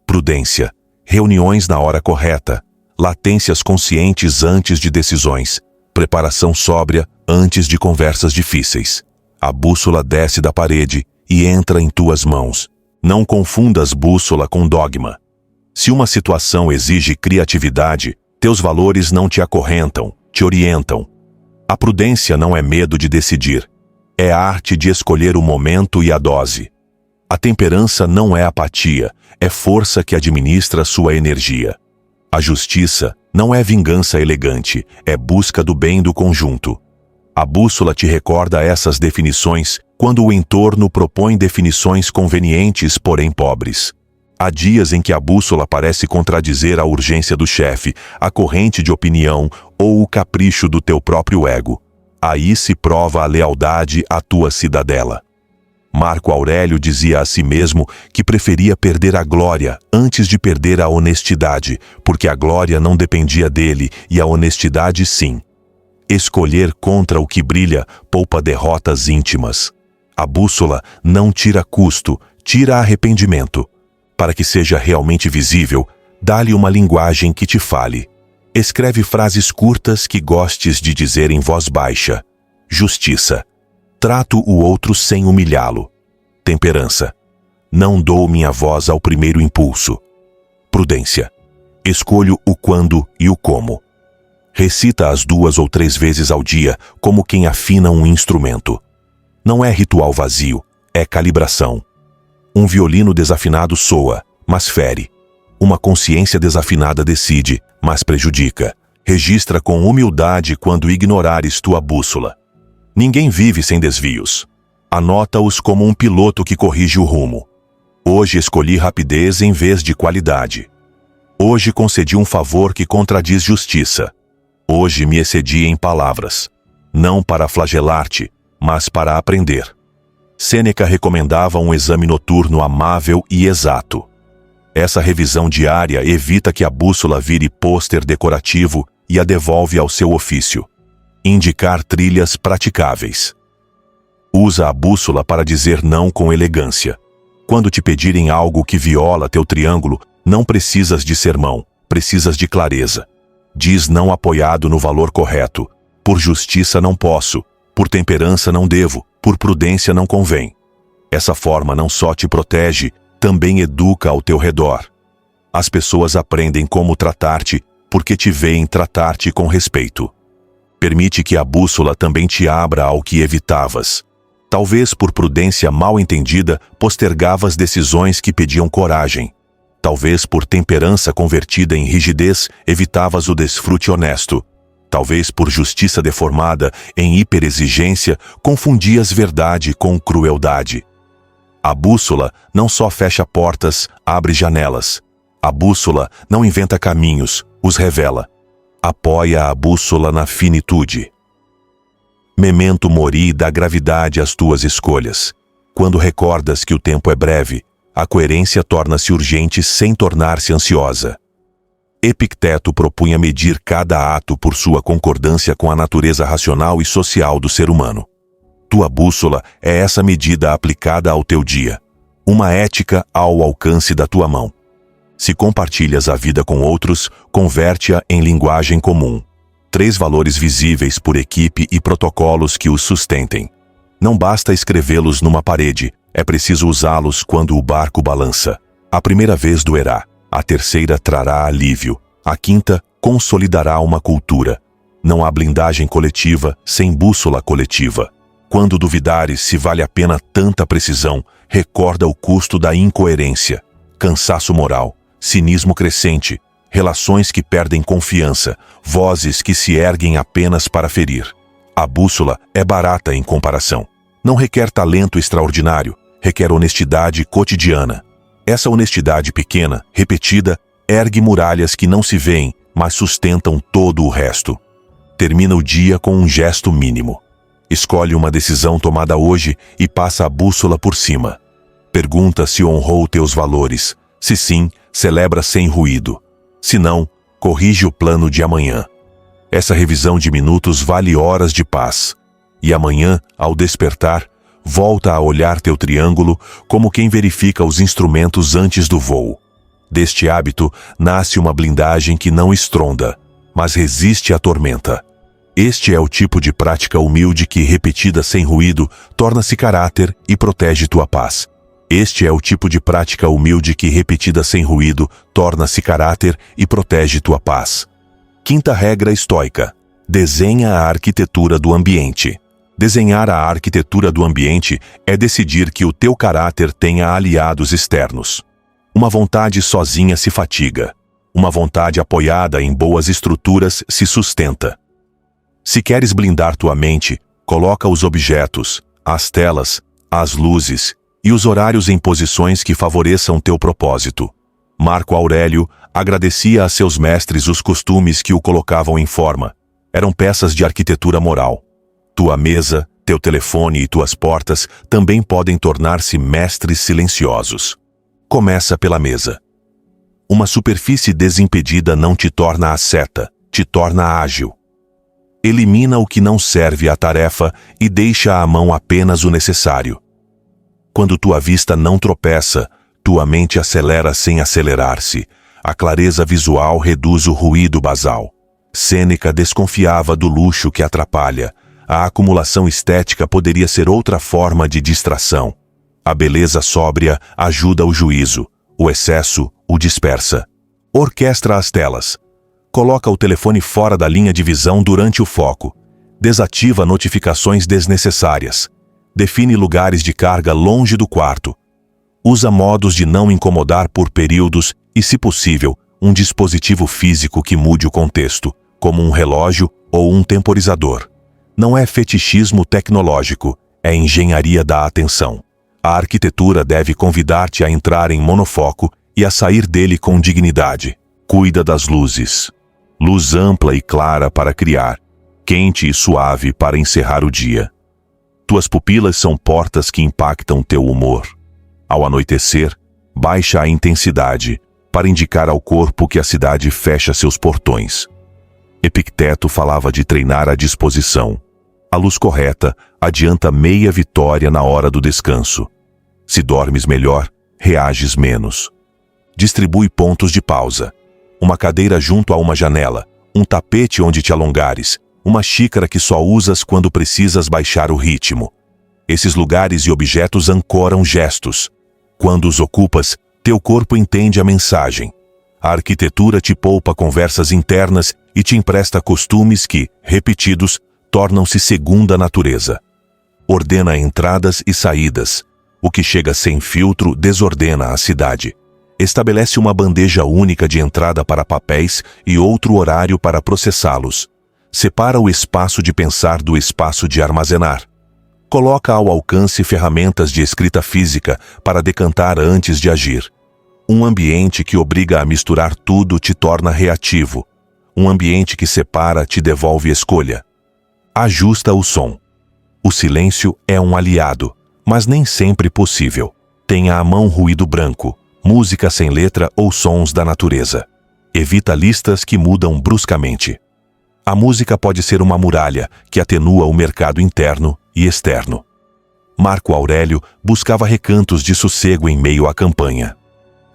Prudência, reuniões na hora correta, latências conscientes antes de decisões, preparação sóbria antes de conversas difíceis. A bússola desce da parede e entra em tuas mãos. Não confundas bússola com dogma. Se uma situação exige criatividade, teus valores não te acorrentam, te orientam. A prudência não é medo de decidir, é a arte de escolher o momento e a dose. A temperança não é apatia, é força que administra sua energia. A justiça não é vingança elegante, é busca do bem do conjunto. A bússola te recorda essas definições quando o entorno propõe definições convenientes, porém pobres. Há dias em que a bússola parece contradizer a urgência do chefe, a corrente de opinião ou o capricho do teu próprio ego. Aí se prova a lealdade à tua cidadela. Marco Aurélio dizia a si mesmo que preferia perder a glória antes de perder a honestidade, porque a glória não dependia dele e a honestidade sim. Escolher contra o que brilha poupa derrotas íntimas. A bússola não tira custo, tira arrependimento. Para que seja realmente visível, dá-lhe uma linguagem que te fale. Escreve frases curtas que gostes de dizer em voz baixa. Justiça. Trato o outro sem humilhá-lo. Temperança. Não dou minha voz ao primeiro impulso. Prudência. Escolho o quando e o como. Recita as 2 ou 3 vezes ao dia como quem afina um instrumento. Não é ritual vazio, é calibração. Um violino desafinado soa, mas fere. Uma consciência desafinada decide, mas prejudica. Registra com humildade quando ignorares tua bússola. Ninguém vive sem desvios. Anota-os como um piloto que corrige o rumo. Hoje escolhi rapidez em vez de qualidade. Hoje concedi um favor que contradiz justiça. Hoje me excedi em palavras. Não para flagelar-te, mas para aprender. Sêneca recomendava um exame noturno amável e exato. Essa revisão diária evita que a bússola vire pôster decorativo e a devolve ao seu ofício. Indicar trilhas praticáveis. Usa a bússola para dizer não com elegância. Quando te pedirem algo que viola teu triângulo, não precisas de sermão, precisas de clareza. Diz não apoiado no valor correto. Por justiça não posso, por temperança não devo, por prudência não convém. Essa forma não só te protege, também educa ao teu redor. As pessoas aprendem como tratar-te porque te veem tratar-te com respeito. Permite que a bússola também te abra ao que evitavas. Talvez por prudência mal entendida, postergavas decisões que pediam coragem. Talvez por temperança convertida em rigidez, evitavas o desfrute honesto. Talvez por justiça deformada em hiperexigência, confundias verdade com crueldade. A bússola não só fecha portas, abre janelas. A bússola não inventa caminhos, os revela. Apoia a bússola na finitude. Memento mori dá gravidade às tuas escolhas. Quando recordas que o tempo é breve, a coerência torna-se urgente sem tornar-se ansiosa. Epicteto propunha medir cada ato por sua concordância com a natureza racional e social do ser humano. Tua bússola é essa medida aplicada ao teu dia, uma ética ao alcance da tua mão. Se compartilhas a vida com outros, converte-a em linguagem comum. 3 valores visíveis por equipe e protocolos que os sustentem. Não basta escrevê-los numa parede, é preciso usá-los quando o barco balança. A primeira vez doerá, a terceira trará alívio, a quinta consolidará uma cultura. Não há blindagem coletiva sem bússola coletiva. Quando duvidares se vale a pena tanta precisão, recorda o custo da incoerência, cansaço moral, cinismo crescente, relações que perdem confiança, vozes que se erguem apenas para ferir. A bússola é barata em comparação. Não requer talento extraordinário, requer honestidade cotidiana. Essa honestidade pequena, repetida, ergue muralhas que não se veem, mas sustentam todo o resto. Termina o dia com um gesto mínimo. Escolhe uma decisão tomada hoje e passa a bússola por cima. Pergunta se honrou teus valores. Se sim, celebra sem ruído. Se não, corrige o plano de amanhã. Essa revisão de minutos vale horas de paz. E amanhã, ao despertar, volta a olhar teu triângulo como quem verifica os instrumentos antes do voo. Deste hábito nasce uma blindagem que não estronda, mas resiste à tormenta. Este é o tipo de prática humilde que, repetida sem ruído, torna-se caráter e protege tua paz. Este é o tipo de prática humilde que, repetida sem ruído, torna-se caráter e protege tua paz. Quinta regra estoica: desenha a arquitetura do ambiente. Desenhar a arquitetura do ambiente é decidir que o teu caráter tenha aliados externos. Uma vontade sozinha se fatiga. Uma vontade apoiada em boas estruturas se sustenta. Se queres blindar tua mente, coloca os objetos, as telas, as luzes e os horários em posições que favoreçam teu propósito. Marco Aurélio agradecia a seus mestres os costumes que o colocavam em forma. Eram peças de arquitetura moral. Tua mesa, teu telefone e tuas portas também podem tornar-se mestres silenciosos. Começa pela mesa. Uma superfície desimpedida não te torna asceta, te torna ágil. Elimina o que não serve à tarefa e deixa à mão apenas o necessário. Quando tua vista não tropeça, tua mente acelera sem acelerar-se. A clareza visual reduz o ruído basal. Sêneca desconfiava do luxo que atrapalha. A acumulação estética poderia ser outra forma de distração. A beleza sóbria ajuda o juízo. O excesso o dispersa. Orquestra as telas. Coloca o telefone fora da linha de visão durante o foco. Desativa notificações desnecessárias. Define lugares de carga longe do quarto. Usa modos de não incomodar por períodos e, se possível, um dispositivo físico que mude o contexto, como um relógio ou um temporizador. Não é fetichismo tecnológico, é engenharia da atenção. A arquitetura deve convidar-te a entrar em monofoco e a sair dele com dignidade. Cuida das luzes. Luz ampla e clara para criar, quente e suave para encerrar o dia. Tuas pupilas são portas que impactam teu humor. Ao anoitecer, baixa a intensidade para indicar ao corpo que a cidade fecha seus portões. Epicteto falava de treinar a disposição. A luz correta adianta meia vitória na hora do descanso. Se dormes melhor, reages menos. Distribui pontos de pausa. Uma cadeira junto a uma janela, um tapete onde te alongares, uma xícara que só usas quando precisas baixar o ritmo. Esses lugares e objetos ancoram gestos. Quando os ocupas, teu corpo entende a mensagem. A arquitetura te poupa conversas internas e te empresta costumes que, repetidos, tornam-se segunda natureza. Ordena entradas e saídas. O que chega sem filtro desordena a cidade. Estabelece uma bandeja única de entrada para papéis e outro horário para processá-los. Separa o espaço de pensar do espaço de armazenar. Coloca ao alcance ferramentas de escrita física para decantar antes de agir. Um ambiente que obriga a misturar tudo te torna reativo. Um ambiente que separa te devolve escolha. Ajusta o som. O silêncio é um aliado, mas nem sempre possível. Tenha à mão ruído branco, música sem letra ou sons da natureza. Evita listas que mudam bruscamente. A música pode ser uma muralha que atenua o mercado interno e externo. Marco Aurélio buscava recantos de sossego em meio à campanha.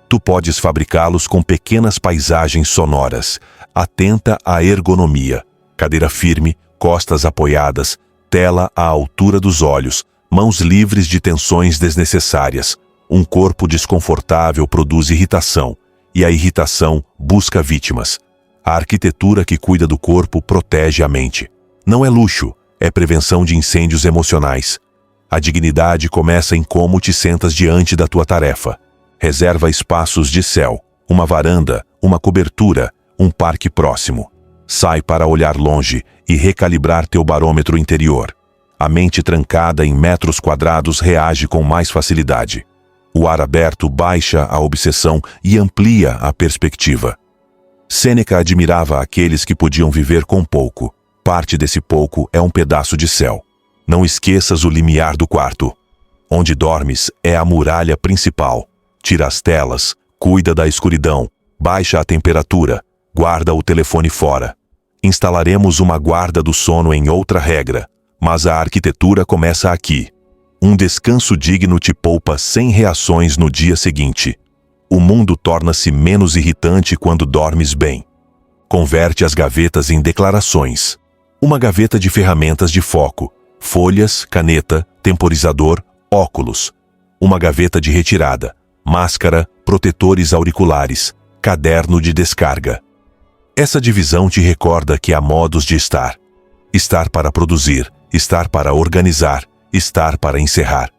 Tu podes fabricá-los com pequenas paisagens sonoras. Atenta à ergonomia. Cadeira firme, costas apoiadas, tela à altura dos olhos, mãos livres de tensões desnecessárias. Um corpo desconfortável produz irritação, e a irritação busca vítimas. A arquitetura que cuida do corpo protege a mente. Não é luxo, é prevenção de incêndios emocionais. A dignidade começa em como te sentas diante da tua tarefa. Reserva espaços de céu, uma varanda, uma cobertura, um parque próximo. Sai para olhar longe e recalibrar teu barômetro interior. A mente trancada em metros quadrados reage com mais facilidade. O ar aberto baixa a obsessão e amplia a perspectiva. Sêneca admirava aqueles que podiam viver com pouco. Parte desse pouco é um pedaço de céu. Não esqueças o limiar do quarto. Onde dormes é a muralha principal. Tira as telas, cuida da escuridão, baixa a temperatura, guarda o telefone fora. Instalaremos uma guarda do sono em outra regra, mas a arquitetura começa aqui. Um descanso digno te poupa 100 reações no dia seguinte. O mundo torna-se menos irritante quando dormes bem. Converte as gavetas em declarações. Uma gaveta de ferramentas de foco, folhas, caneta, temporizador, óculos. Uma gaveta de retirada, máscara, protetores auriculares, caderno de descarga. Essa divisão te recorda que há modos de estar. Estar para produzir, estar para organizar, estar para encerrar.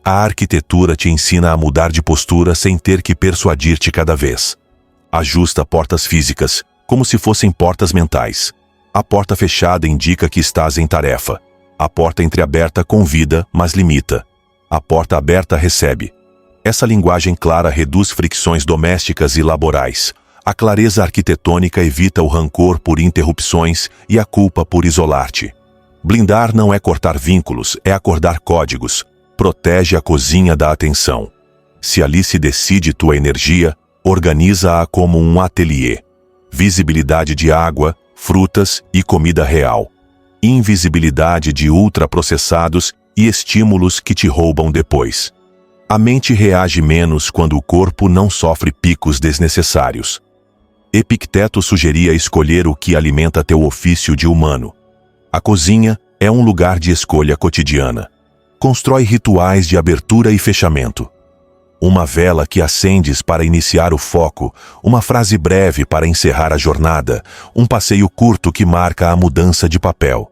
A arquitetura te ensina a mudar de postura sem ter que persuadir-te cada vez. Ajusta portas físicas, como se fossem portas mentais. A porta fechada indica que estás em tarefa. A porta entreaberta convida, mas limita. A porta aberta recebe. Essa linguagem clara reduz fricções domésticas e laborais. A clareza arquitetônica evita o rancor por interrupções e a culpa por isolar-te. Blindar não é cortar vínculos, é acordar códigos. Protege a cozinha da atenção. Se ali se decide tua energia, organiza-a como um ateliê. Visibilidade de água, frutas e comida real. Invisibilidade de ultraprocessados e estímulos que te roubam depois. A mente reage menos quando o corpo não sofre picos desnecessários. Epicteto sugeria escolher o que alimenta teu ofício de humano. A cozinha é um lugar de escolha cotidiana. Constrói rituais de abertura e fechamento. Uma vela que acendes para iniciar o foco, uma frase breve para encerrar a jornada, um passeio curto que marca a mudança de papel.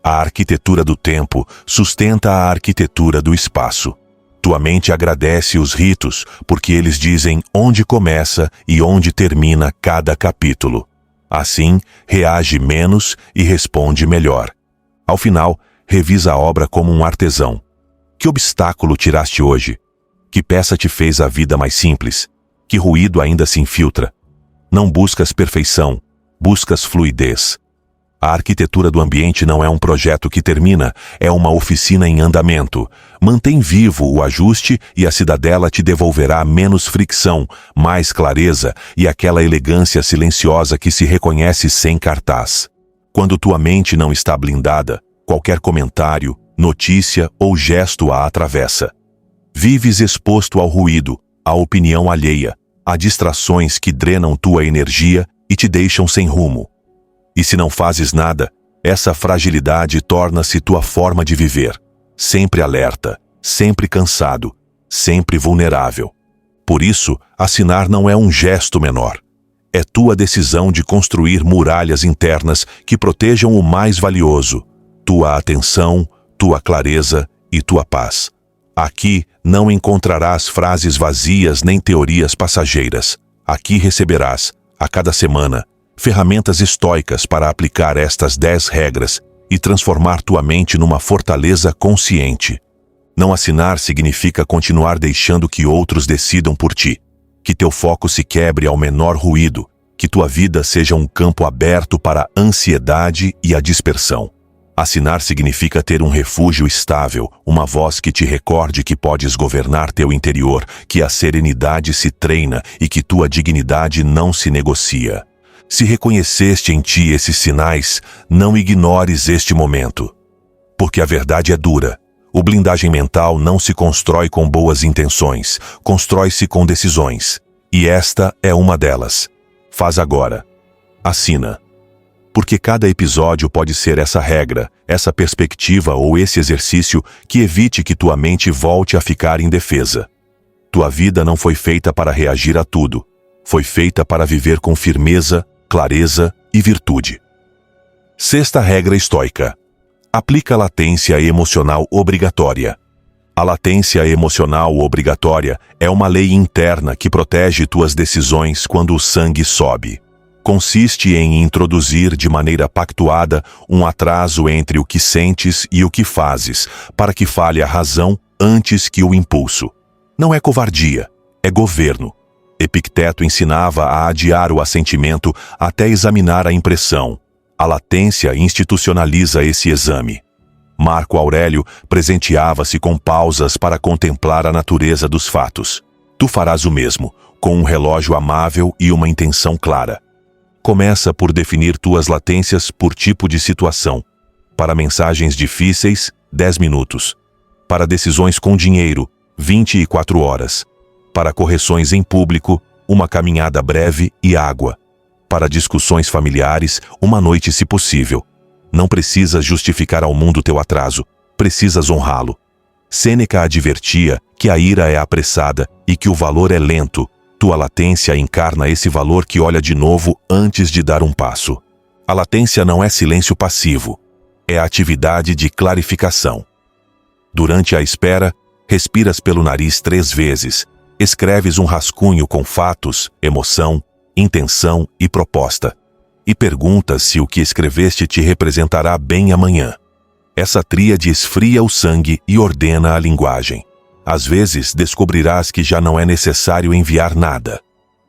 A arquitetura do tempo sustenta a arquitetura do espaço. Tua mente agradece os ritos, porque eles dizem onde começa e onde termina cada capítulo. Assim, reage menos e responde melhor. Ao final, revisa a obra como um artesão. Que obstáculo tiraste hoje? Que peça te fez a vida mais simples? Que ruído ainda se infiltra? Não buscas perfeição, buscas fluidez. A arquitetura do ambiente não é um projeto que termina, é uma oficina em andamento. Mantém vivo o ajuste e a cidadela te devolverá menos fricção, mais clareza e aquela elegância silenciosa que se reconhece sem cartaz. Quando tua mente não está blindada, qualquer comentário, notícia ou gesto a atravessa. Vives exposto ao ruído, à opinião alheia, a distrações que drenam tua energia e te deixam sem rumo. E se não fazes nada, essa fragilidade torna-se tua forma de viver. Sempre alerta, sempre cansado, sempre vulnerável. Por isso, assinar não é um gesto menor. É tua decisão de construir muralhas internas que protejam o mais valioso, tua atenção, tua clareza e tua paz. Aqui não encontrarás frases vazias nem teorias passageiras. Aqui receberás, a cada semana, ferramentas estoicas para aplicar estas 10 regras e transformar tua mente numa fortaleza consciente. Não assinar significa continuar deixando que outros decidam por ti, que teu foco se quebre ao menor ruído, que tua vida seja um campo aberto para a ansiedade e a dispersão. Assinar significa ter um refúgio estável, uma voz que te recorde que podes governar teu interior, que a serenidade se treina e que tua dignidade não se negocia. Se reconheceste em ti esses sinais, não ignores este momento. Porque a verdade é dura. O blindagem mental não se constrói com boas intenções, constrói-se com decisões. E esta é uma delas. Faz agora. Assina. Porque cada episódio pode ser essa regra, essa perspectiva ou esse exercício que evite que tua mente volte a ficar indefesa. Tua vida não foi feita para reagir a tudo. Foi feita para viver com firmeza, clareza e virtude. Sexta regra estoica. Aplica a latência emocional obrigatória. A latência emocional obrigatória é uma lei interna que protege tuas decisões quando o sangue sobe. Consiste em introduzir de maneira pactuada um atraso entre o que sentes e o que fazes, para que fale a razão antes que o impulso. Não é covardia, é governo. Epicteto ensinava a adiar o assentimento até examinar a impressão. A latência institucionaliza esse exame. Marco Aurélio presenteava-se com pausas para contemplar a natureza dos fatos. Tu farás o mesmo, com um relógio amável e uma intenção clara. Começa por definir tuas latências por tipo de situação. Para mensagens difíceis, 10 minutos. Para decisões com dinheiro, 24 horas. Para correções em público, uma caminhada breve e água. Para discussões familiares, uma noite se possível. Não precisas justificar ao mundo teu atraso, precisas honrá-lo. Sêneca advertia que a ira é apressada e que o valor é lento. Tua latência encarna esse valor que olha de novo antes de dar um passo. A latência não é silêncio passivo, é a atividade de clarificação. Durante a espera, respiras pelo nariz 3 vezes, escreves um rascunho com fatos, emoção, intenção e proposta, e perguntas se o que escreveste te representará bem amanhã. Essa tríade esfria o sangue e ordena a linguagem. Às vezes, descobrirás que já não é necessário enviar nada.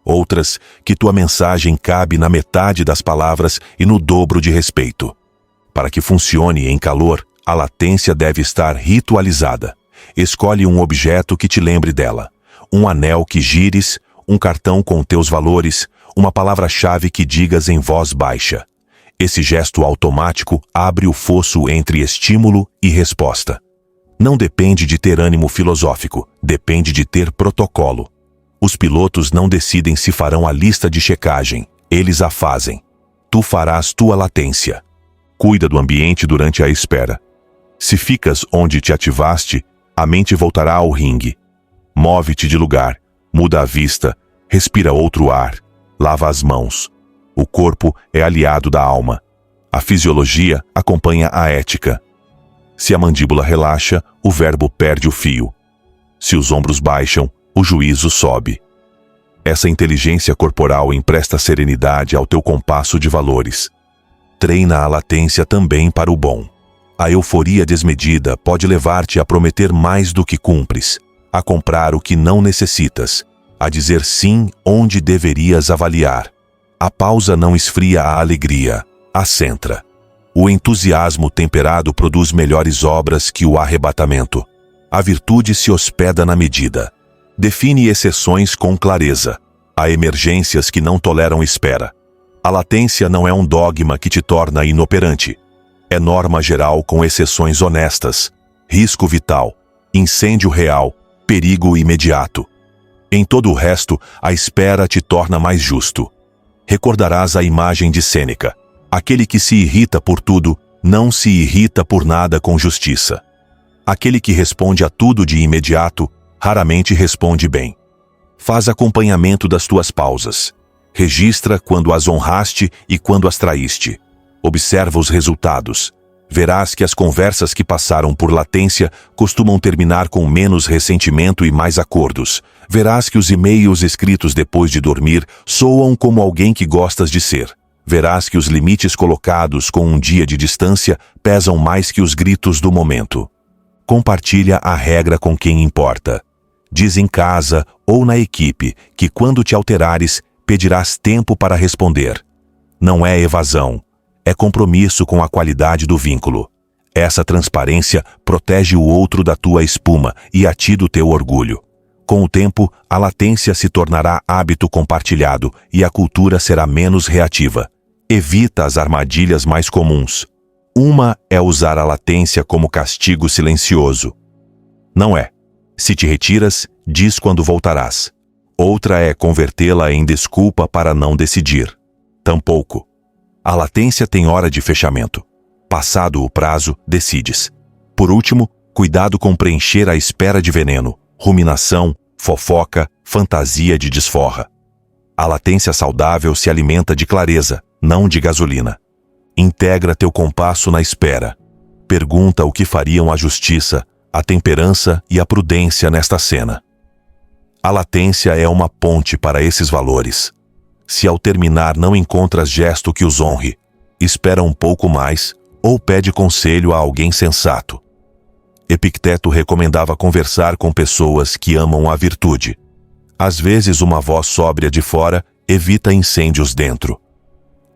Outras, que tua mensagem cabe na metade das palavras e no dobro de respeito. Para que funcione em calor, a latência deve estar ritualizada. Escolhe um objeto que te lembre dela. Um anel que gires, um cartão com teus valores, uma palavra-chave que digas em voz baixa. Esse gesto automático abre o fosso entre estímulo e resposta. Não depende de ter ânimo filosófico, depende de ter protocolo. Os pilotos não decidem se farão a lista de checagem, eles a fazem. Tu farás tua latência. Cuida do ambiente durante a espera. Se ficas onde te ativaste, a mente voltará ao ringue. Move-te de lugar, muda a vista, respira outro ar, lava as mãos. O corpo é aliado da alma. A fisiologia acompanha a ética. Se a mandíbula relaxa, o verbo perde o fio. Se os ombros baixam, o juízo sobe. Essa inteligência corporal empresta serenidade ao teu compasso de valores. Treina a latência também para o bom. A euforia desmedida pode levar-te a prometer mais do que cumpres, a comprar o que não necessitas, a dizer sim onde deverias avaliar. A pausa não esfria a alegria, a centra. O entusiasmo temperado produz melhores obras que o arrebatamento. A virtude se hospeda na medida. Define exceções com clareza. Há emergências que não toleram espera. A latência não é um dogma que te torna inoperante. É norma geral com exceções honestas. Risco vital, incêndio real, perigo imediato. Em todo o resto, a espera te torna mais justo. Recordarás a imagem de Sêneca. Aquele que se irrita por tudo, não se irrita por nada com justiça. Aquele que responde a tudo de imediato, raramente responde bem. Faz acompanhamento das tuas pausas. Registra quando as honraste e quando as traíste. Observa os resultados. Verás que as conversas que passaram por latência costumam terminar com menos ressentimento e mais acordos. Verás que os e-mails escritos depois de dormir soam como alguém que gostas de ser. verás que os limites colocados com um dia de distância pesam mais que os gritos do momento. Compartilha a regra com quem importa. Diz em casa ou na equipe que quando te alterares, pedirás tempo para responder. Não é evasão, é compromisso com a qualidade do vínculo. Essa transparência protege o outro da tua espuma e a ti do teu orgulho. Com o tempo, a latência se tornará hábito compartilhado e a cultura será menos reativa. Evita as armadilhas mais comuns. Uma é usar a latência como castigo silencioso. Não é. Se te retiras, diz quando voltarás. Outra é convertê-la em desculpa para não decidir. Tampouco. A latência tem hora de fechamento. Passado o prazo, decides. Por último, cuidado com preencher a espera de veneno, ruminação, fofoca, fantasia de desforra. A latência saudável se alimenta de clareza, não de gasolina. Integra teu compasso na espera. Pergunta o que fariam a justiça, a temperança e a prudência nesta cena. A latência é uma ponte para esses valores. Se ao terminar não encontras gesto que os honre, espera um pouco mais ou pede conselho a alguém sensato. Epicteto recomendava conversar com pessoas que amam a virtude. Às vezes uma voz sóbria de fora evita incêndios dentro.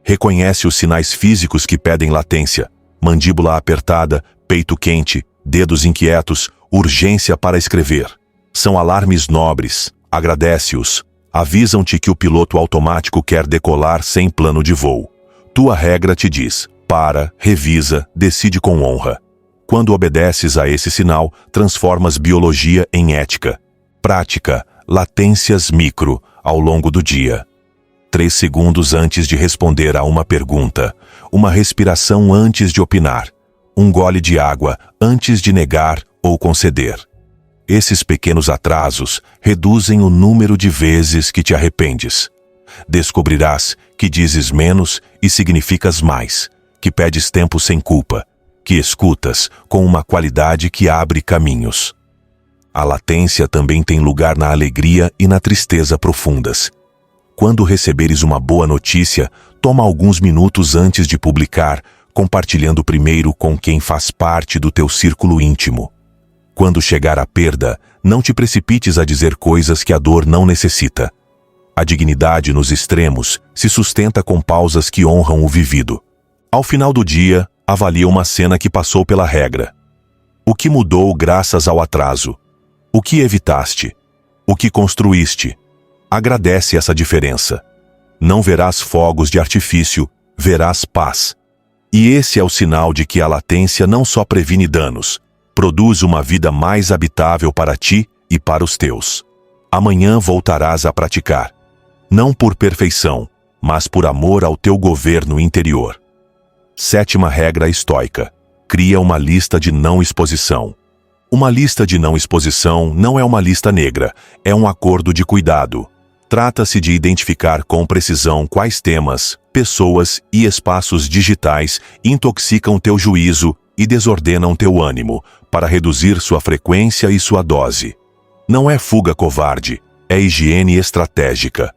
Reconhece os sinais físicos que pedem latência: mandíbula apertada, peito quente, dedos inquietos, urgência para escrever. São alarmes nobres, agradece-os. Avisam-te que o piloto automático quer decolar sem plano de voo. Tua regra te diz: para, revisa, decide com honra. Quando obedeces a esse sinal, transformas biologia em ética. Prática, latências micro, ao longo do dia. 3 segundos antes de responder a uma pergunta. Uma respiração antes de opinar. Um gole de água antes de negar ou conceder. Esses pequenos atrasos reduzem o número de vezes que te arrependes. Descobrirás que dizes menos e significas mais, que pedes tempo sem culpa, que escutas com uma qualidade que abre caminhos. A latência também tem lugar na alegria e na tristeza profundas. Quando receberes uma boa notícia, toma alguns minutos antes de publicar, compartilhando primeiro com quem faz parte do teu círculo íntimo. Quando chegar a perda, não te precipites a dizer coisas que a dor não necessita. A dignidade nos extremos se sustenta com pausas que honram o vivido. Ao final do dia, avalia uma cena que passou pela regra. O que mudou graças ao atraso? O que evitaste? O que construíste? Agradece essa diferença. Não verás fogos de artifício, verás paz. E esse é o sinal de que a latência não só previne danos, produz uma vida mais habitável para ti e para os teus. Amanhã voltarás a praticar. Não por perfeição, mas por amor ao teu governo interior. 7ª regra estoica. Cria uma lista de não exposição. Uma lista de não exposição não é uma lista negra, é um acordo de cuidado. Trata-se de identificar com precisão quais temas, pessoas e espaços digitais intoxicam teu juízo e desordenam teu ânimo, para reduzir sua frequência e sua dose. Não é fuga covarde, é higiene estratégica.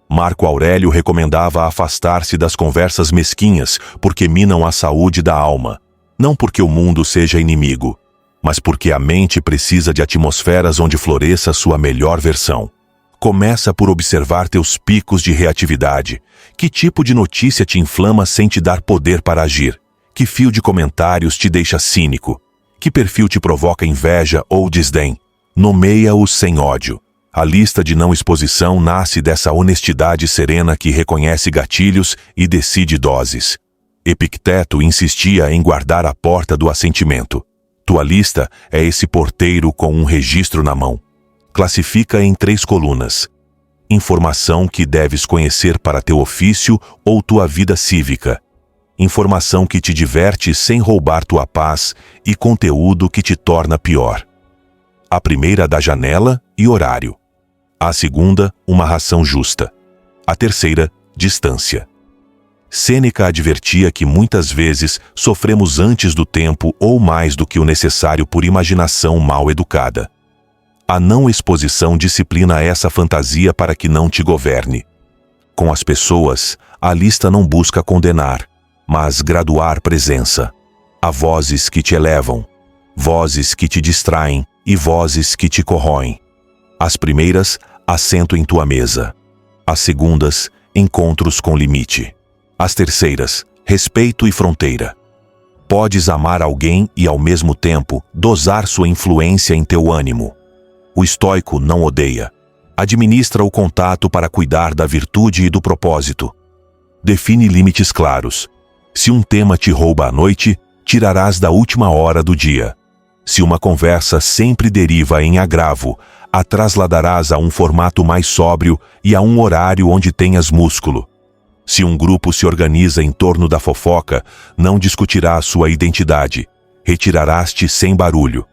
Marco Aurélio recomendava afastar-se das conversas mesquinhas porque minam a saúde da alma. Não porque o mundo seja inimigo, mas porque a mente precisa de atmosferas onde floresça sua melhor versão. Começa por observar teus picos de reatividade. Que tipo de notícia te inflama sem te dar poder para agir? Que fio de comentários te deixa cínico? Que perfil te provoca inveja ou desdém? Nomeia-os sem ódio. A lista de não exposição nasce dessa honestidade serena que reconhece gatilhos e decide doses. Epicteto insistia em guardar a porta do assentimento. Tua lista é esse porteiro com um registro na mão. Classifica em 3 colunas. Informação que deves conhecer para teu ofício ou tua vida cívica. Informação que te diverte sem roubar tua paz e conteúdo que te torna pior. A primeira da janela e horário. A segunda, uma ração justa. A terceira, distância. Sêneca advertia que muitas vezes sofremos antes do tempo ou mais do que o necessário por imaginação mal educada. A não exposição disciplina essa fantasia para que não te governe. Com as pessoas, A lista não busca condenar, mas graduar presença. Há vozes que te elevam, vozes que te distraem e vozes que te corroem. As primeiras, assento em tua mesa. As segundas, encontros com limite. As terceiras, respeito e fronteira. Podes amar alguém e, ao mesmo tempo, dosar sua influência em teu ânimo. O estoico não odeia. Administra o contato para cuidar da virtude e do propósito. Define limites claros. Se um tema te rouba a noite, tirarás da última hora do dia. Se uma conversa sempre deriva em agravo, a trasladarás a um formato mais sóbrio e a um horário onde tenhas músculo. Se um grupo se organiza em torno da fofoca, não discutirá sua identidade. Retirarás-te sem barulho.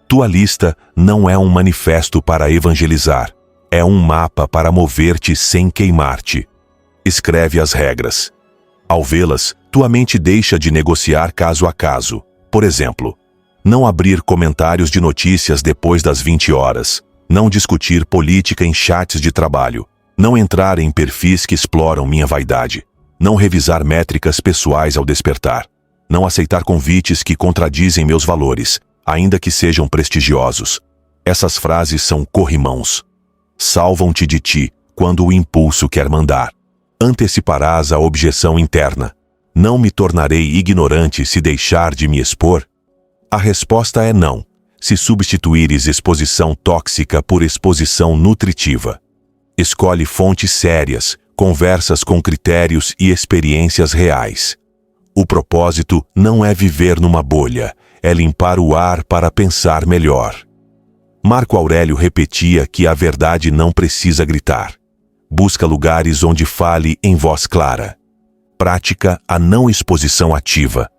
Tua lista não é um manifesto para evangelizar. É um mapa para mover-te sem queimar-te. Escreve as regras. Ao vê-las, tua mente deixa de negociar caso a caso. Por exemplo, não abrir comentários de notícias depois das 20 horas. Não discutir política em chats de trabalho. Não entrar em perfis que exploram minha vaidade. Não revisar métricas pessoais ao despertar. Não aceitar convites que contradizem meus valores, ainda que sejam prestigiosos. Essas frases são corrimãos. Salvam-te de ti quando o impulso quer mandar. Anteciparás a objeção interna. Não me tornarei ignorante se deixar de me expor? A resposta é não, se substituíres exposição tóxica por exposição nutritiva. Escolhe fontes sérias, conversas com critérios e experiências reais. O propósito não é viver numa bolha, é limpar o ar para pensar melhor. Marco Aurélio repetia que a verdade não precisa gritar. Busca lugares onde fale em voz clara. Prática a não exposição ativa.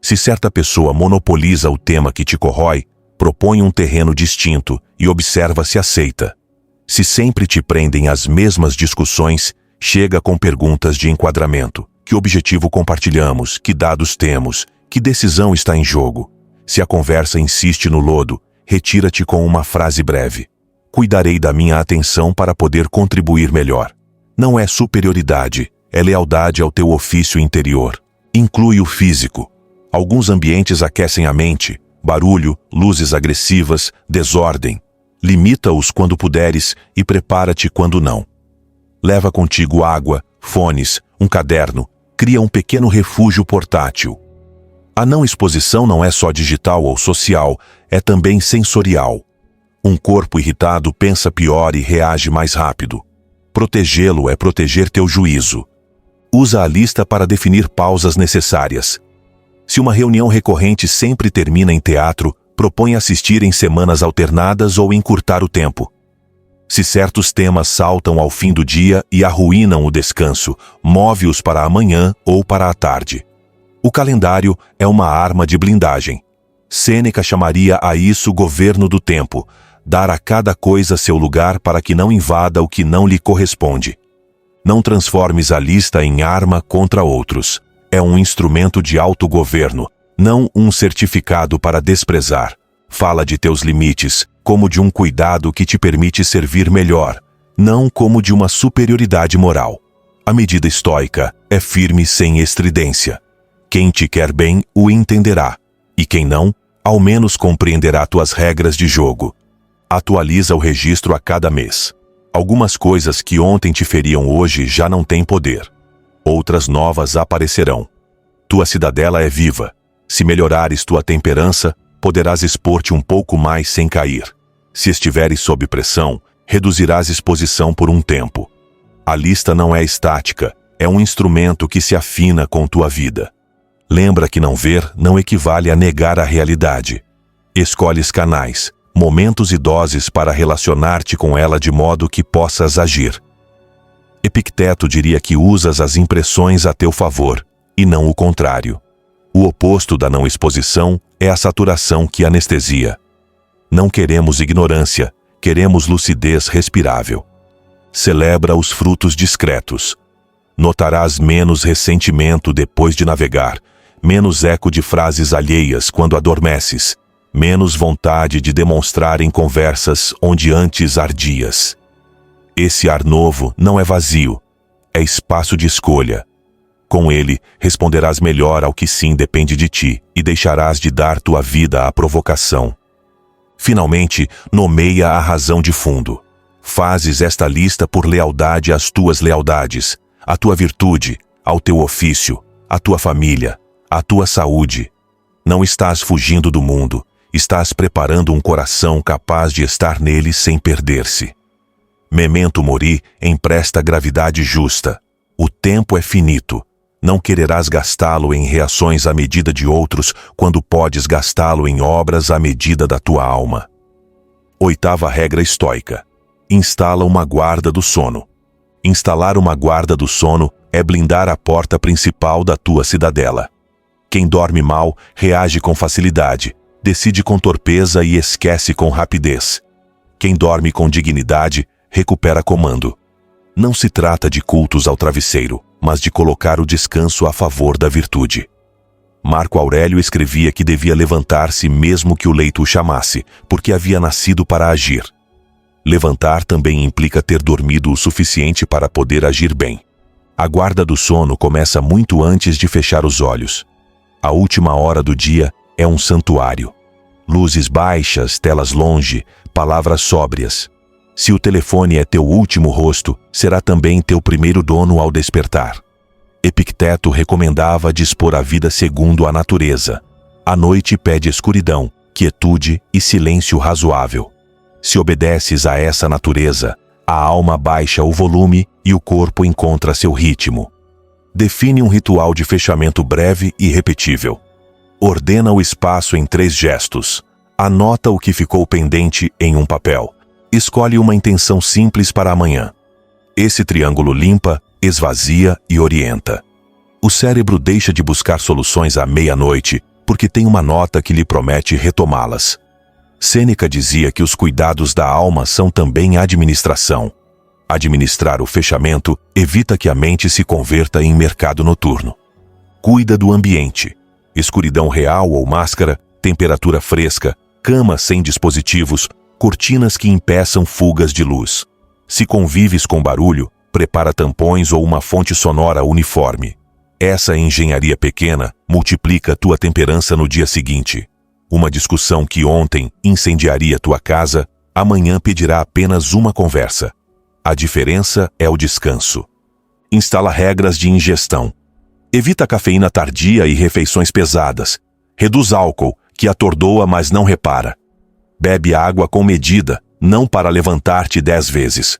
Se certa pessoa monopoliza o tema que te corrói, propõe um terreno distinto e observa se aceita. Se sempre te prendem às mesmas discussões, chega com perguntas de enquadramento. Que objetivo compartilhamos? Que dados temos? Que decisão está em jogo? Se a conversa insiste no lodo, retira-te com uma frase breve. Cuidarei da minha atenção para poder contribuir melhor. Não é superioridade, é lealdade ao teu ofício interior. Inclui o físico. Alguns ambientes aquecem a mente, barulho, luzes agressivas, desordem. Limita-os quando puderes e prepara-te quando não. Leva contigo água, fones, um caderno, cria um pequeno refúgio portátil. A não exposição não é só digital ou social, é também sensorial. Um corpo irritado pensa pior e reage mais rápido. Protegê-lo é proteger teu juízo. Usa a lista para definir pausas necessárias. Se uma reunião recorrente sempre termina em teatro, propõe assistir em semanas alternadas ou encurtar o tempo. Se certos temas saltam ao fim do dia e arruinam o descanso, move-os para amanhã ou para a tarde. O calendário é uma arma de blindagem. Sêneca chamaria a isso governo do tempo, dar a cada coisa seu lugar para que não invada o que não lhe corresponde. Não transformes a lista em arma contra outros. É um instrumento de autogoverno, não um certificado para desprezar. Fala de teus limites, como de um cuidado que te permite servir melhor, não como de uma superioridade moral. A medida estoica é firme sem estridência. Quem te quer bem o entenderá, e quem não, ao menos compreenderá tuas regras de jogo. Atualiza o registro a cada mês. Algumas coisas que ontem te feriam hoje já não têm poder. Outras novas aparecerão. Tua cidadela é viva. Se melhorares tua temperança, poderás expor-te um pouco mais sem cair. Se estiveres sob pressão, reduzirás exposição por um tempo. A lista não é estática, é um instrumento que se afina com tua vida. Lembra que não ver não equivale a negar a realidade. Escolhes canais, momentos e doses para relacionar-te com ela de modo que possas agir. Epicteto diria que usas as impressões a teu favor, e não o contrário. O oposto da não exposição é a saturação que anestesia. Não queremos ignorância, queremos lucidez respirável. Celebra os frutos discretos. Notarás menos ressentimento depois de navegar, menos eco de frases alheias quando adormeces, menos vontade de demonstrar em conversas onde antes ardias. Esse ar novo não é vazio, é espaço de escolha. Com ele, responderás melhor ao que sim depende de ti e deixarás de dar tua vida à provocação. Finalmente, nomeia a razão de fundo. Fazes esta lista por lealdade às tuas lealdades, à tua virtude, ao teu ofício, à tua família, à tua saúde. Não estás fugindo do mundo, estás preparando um coração capaz de estar nele sem perder-se. Memento mori empresta gravidade justa. O tempo é finito. Não quererás gastá-lo em reações à medida de outros, quando podes gastá-lo em obras à medida da tua alma. 8ª regra estoica. Instala uma guarda do sono. Instalar uma guarda do sono é blindar a porta principal da tua cidadela. Quem dorme mal reage com facilidade, decide com torpeza e esquece com rapidez. Quem dorme com dignidade recupera comando. Não se trata de cultos ao travesseiro, mas de colocar o descanso a favor da virtude. Marco Aurélio escrevia que devia levantar-se mesmo que o leito o chamasse, porque havia nascido para agir. Levantar também implica ter dormido o suficiente para poder agir bem. A guarda do sono começa muito antes de fechar os olhos. A última hora do dia é um santuário. Luzes baixas, telas longe, palavras sóbrias. Se o telefone é teu último rosto, será também teu primeiro dono ao despertar. Epicteto recomendava dispor a vida segundo a natureza. A noite pede escuridão, quietude e silêncio razoável. Se obedeces a essa natureza, a alma baixa o volume e o corpo encontra seu ritmo. Define um ritual de fechamento breve e repetível. Ordena o espaço em 3 gestos. Anota o que ficou pendente em um papel. Escolhe uma intenção simples para amanhã. Esse triângulo limpa, esvazia e orienta. O cérebro deixa de buscar soluções à meia-noite porque tem uma nota que lhe promete retomá-las. Sêneca dizia que os cuidados da alma são também administração. Administrar o fechamento evita que a mente se converta em mercado noturno. Cuida do ambiente. Escuridão real ou máscara, temperatura fresca, cama sem dispositivos, cortinas que impeçam fugas de luz. Se convives com barulho, prepara tampões ou uma fonte sonora uniforme. Essa engenharia pequena multiplica tua temperança no dia seguinte. Uma discussão que ontem incendiaria tua casa, amanhã pedirá apenas uma conversa. A diferença é o descanso. Instala regras de ingestão. Evita cafeína tardia e refeições pesadas. Reduz álcool, que atordoa mas não repara. Bebe água com medida, não para levantar-te 10 vezes.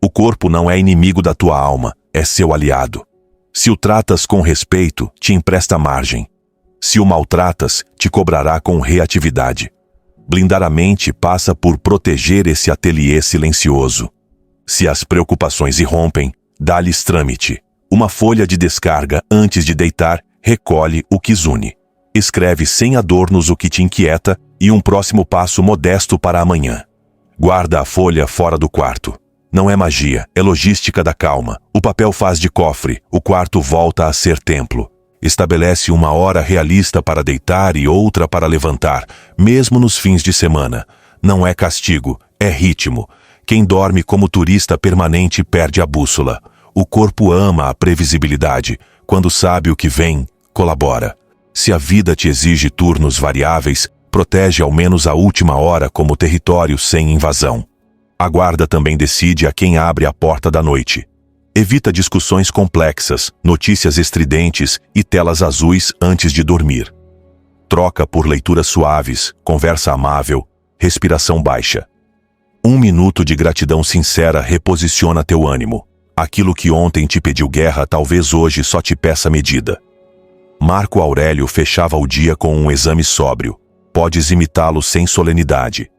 O corpo não é inimigo da tua alma, é seu aliado. Se o tratas com respeito, te empresta margem. Se o maltratas, te cobrará com reatividade. Blindar a mente passa por proteger esse ateliê silencioso. Se as preocupações irrompem, dá-lhes trâmite. Uma folha de descarga antes de deitar, recolhe o que zune. Escreve sem adornos o que te inquieta e um próximo passo modesto para amanhã. Guarda a folha fora do quarto. Não é magia, é logística da calma. O papel faz de cofre, o quarto volta a ser templo. Estabelece uma hora realista para deitar e outra para levantar, mesmo nos fins de semana. Não é castigo, é ritmo. Quem dorme como turista permanente perde a bússola. O corpo ama a previsibilidade. Quando sabe o que vem, colabora. Se a vida te exige turnos variáveis, protege ao menos a última hora como território sem invasão. A guarda também decide a quem abre a porta da noite. Evita discussões complexas, notícias estridentes e telas azuis antes de dormir. Troca por leituras suaves, conversa amável, respiração baixa. 1 minuto de gratidão sincera reposiciona teu ânimo. Aquilo que ontem te pediu guerra talvez hoje só te peça medida. Marco Aurélio fechava o dia com um exame sóbrio. Podes imitá-lo sem solenidade.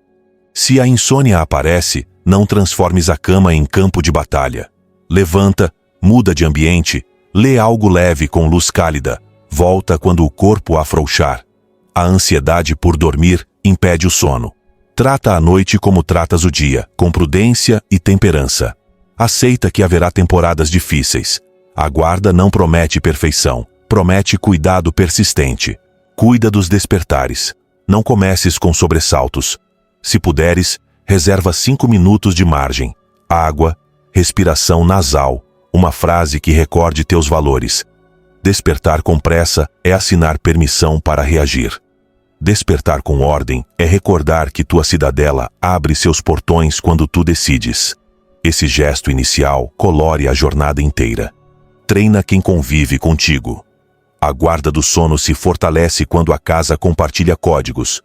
Se a insônia aparece, não transformes a cama em campo de batalha. Levanta, muda de ambiente, lê algo leve com luz cálida, volta quando o corpo afrouxar. A ansiedade por dormir impede o sono. Trata a noite como tratas o dia, com prudência e temperança. Aceita que haverá temporadas difíceis. A guarda não promete perfeição, promete cuidado persistente. Cuida dos despertares. Não comeces com sobressaltos. Se puderes, reserva 5 minutos de margem. Água, respiração nasal, Uma frase que recorde teus valores. Despertar com pressa é assinar permissão para reagir. Despertar com ordem é recordar que tua cidadela abre seus portões quando tu decides. Esse gesto inicial colore a jornada inteira. Treina quem convive contigo. A guarda do sono se fortalece quando a casa compartilha códigos.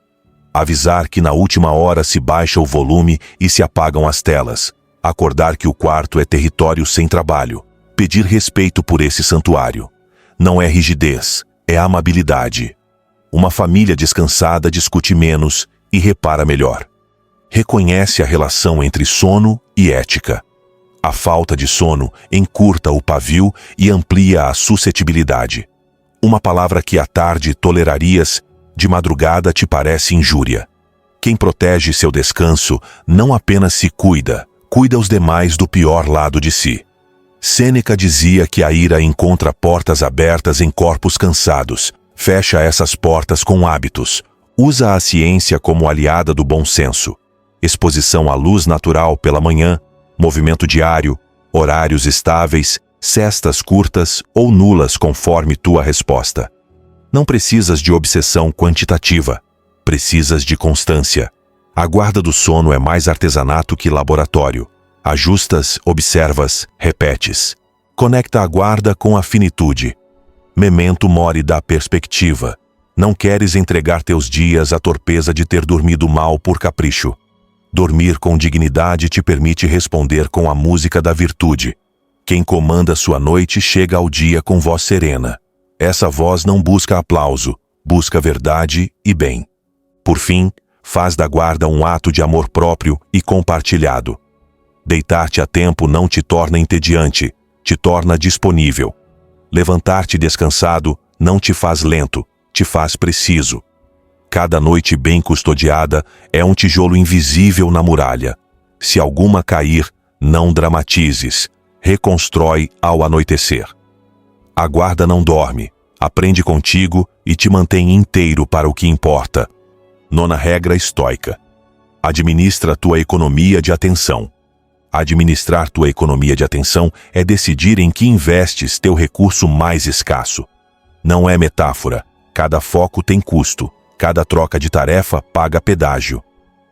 Avisar que na última hora se baixa o volume e se apagam as telas. Acordar que o quarto é território sem trabalho. Pedir respeito por esse santuário. Não é rigidez, é amabilidade. Uma família descansada discute menos e repara melhor. Reconhece a relação entre sono e ética. A falta de sono encurta o pavio e amplia a suscetibilidade. Uma palavra que à tarde tolerarias, de madrugada te parece injúria. Quem protege seu descanso não apenas se cuida, cuida os demais do pior lado de si. Sêneca dizia que a ira encontra portas abertas em corpos cansados. Fecha essas portas com hábitos. Usa a ciência como aliada do bom senso. Exposição à luz natural pela manhã, movimento diário, horários estáveis, cestas curtas ou nulas conforme tua resposta. Não precisas de obsessão quantitativa. Precisas de constância. A guarda do sono é mais artesanato que laboratório. Ajustas, observas, repetes. Conecta a guarda com a finitude. Memento mori da perspectiva. Não queres entregar teus dias à torpeza de ter dormido mal por capricho. Dormir com dignidade te permite responder com a música da virtude. Quem comanda sua noite chega ao dia com voz serena. Essa voz não busca aplauso, busca verdade e bem. Por fim, faz da guarda um ato de amor próprio e compartilhado. Deitar-te a tempo não te torna entediante, te torna disponível. Levantar-te descansado não te faz lento, te faz preciso. Cada noite bem custodiada é um tijolo invisível na muralha. Se alguma cair, não dramatizes, reconstrói ao anoitecer. A guarda não dorme, aprende contigo e te mantém inteiro para o que importa. Nona regra estoica. Administra tua economia de atenção. Administrar tua economia de atenção é decidir em que investes teu recurso mais escasso. Não é metáfora. Cada foco tem custo. Cada troca de tarefa paga pedágio.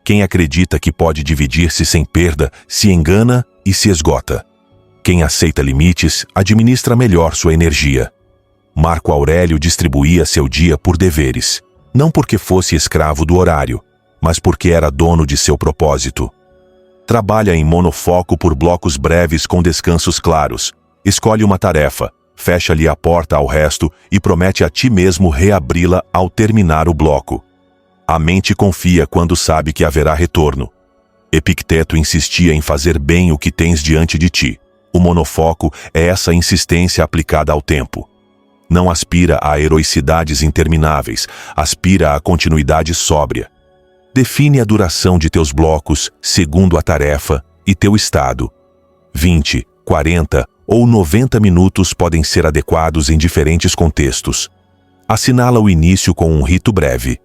Quem acredita que pode dividir-se sem perda, se engana e se esgota. Quem aceita limites, administra melhor sua energia. Marco Aurélio distribuía seu dia por deveres, não porque fosse escravo do horário, mas porque era dono de seu propósito. Trabalha em monofoco por blocos breves com descansos claros. Escolhe uma tarefa, fecha-lhe a porta ao resto e promete a ti mesmo reabri-la ao terminar o bloco. A mente confia quando sabe que haverá retorno. Epicteto insistia em fazer bem o que tens diante de ti. O monofoco é essa insistência aplicada ao tempo. Não aspira a heroicidades intermináveis, aspira a continuidade sóbria. Define a duração de teus blocos segundo a tarefa e teu estado. 20, 40 ou 90 minutos podem ser adequados em diferentes contextos. Assinala o início com um rito breve.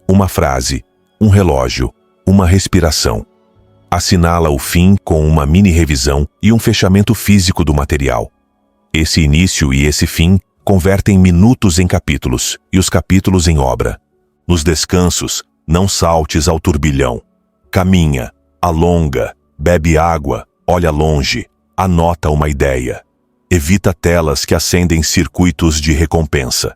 Uma frase, um relógio, uma respiração. Assinala o fim com uma mini-revisão e um fechamento físico do material. Esse início e esse fim convertem minutos em capítulos e os capítulos em obra. Nos descansos, não saltes ao turbilhão. Caminha, alonga, bebe água, olha longe, anota uma ideia. Evita telas que acendem circuitos de recompensa.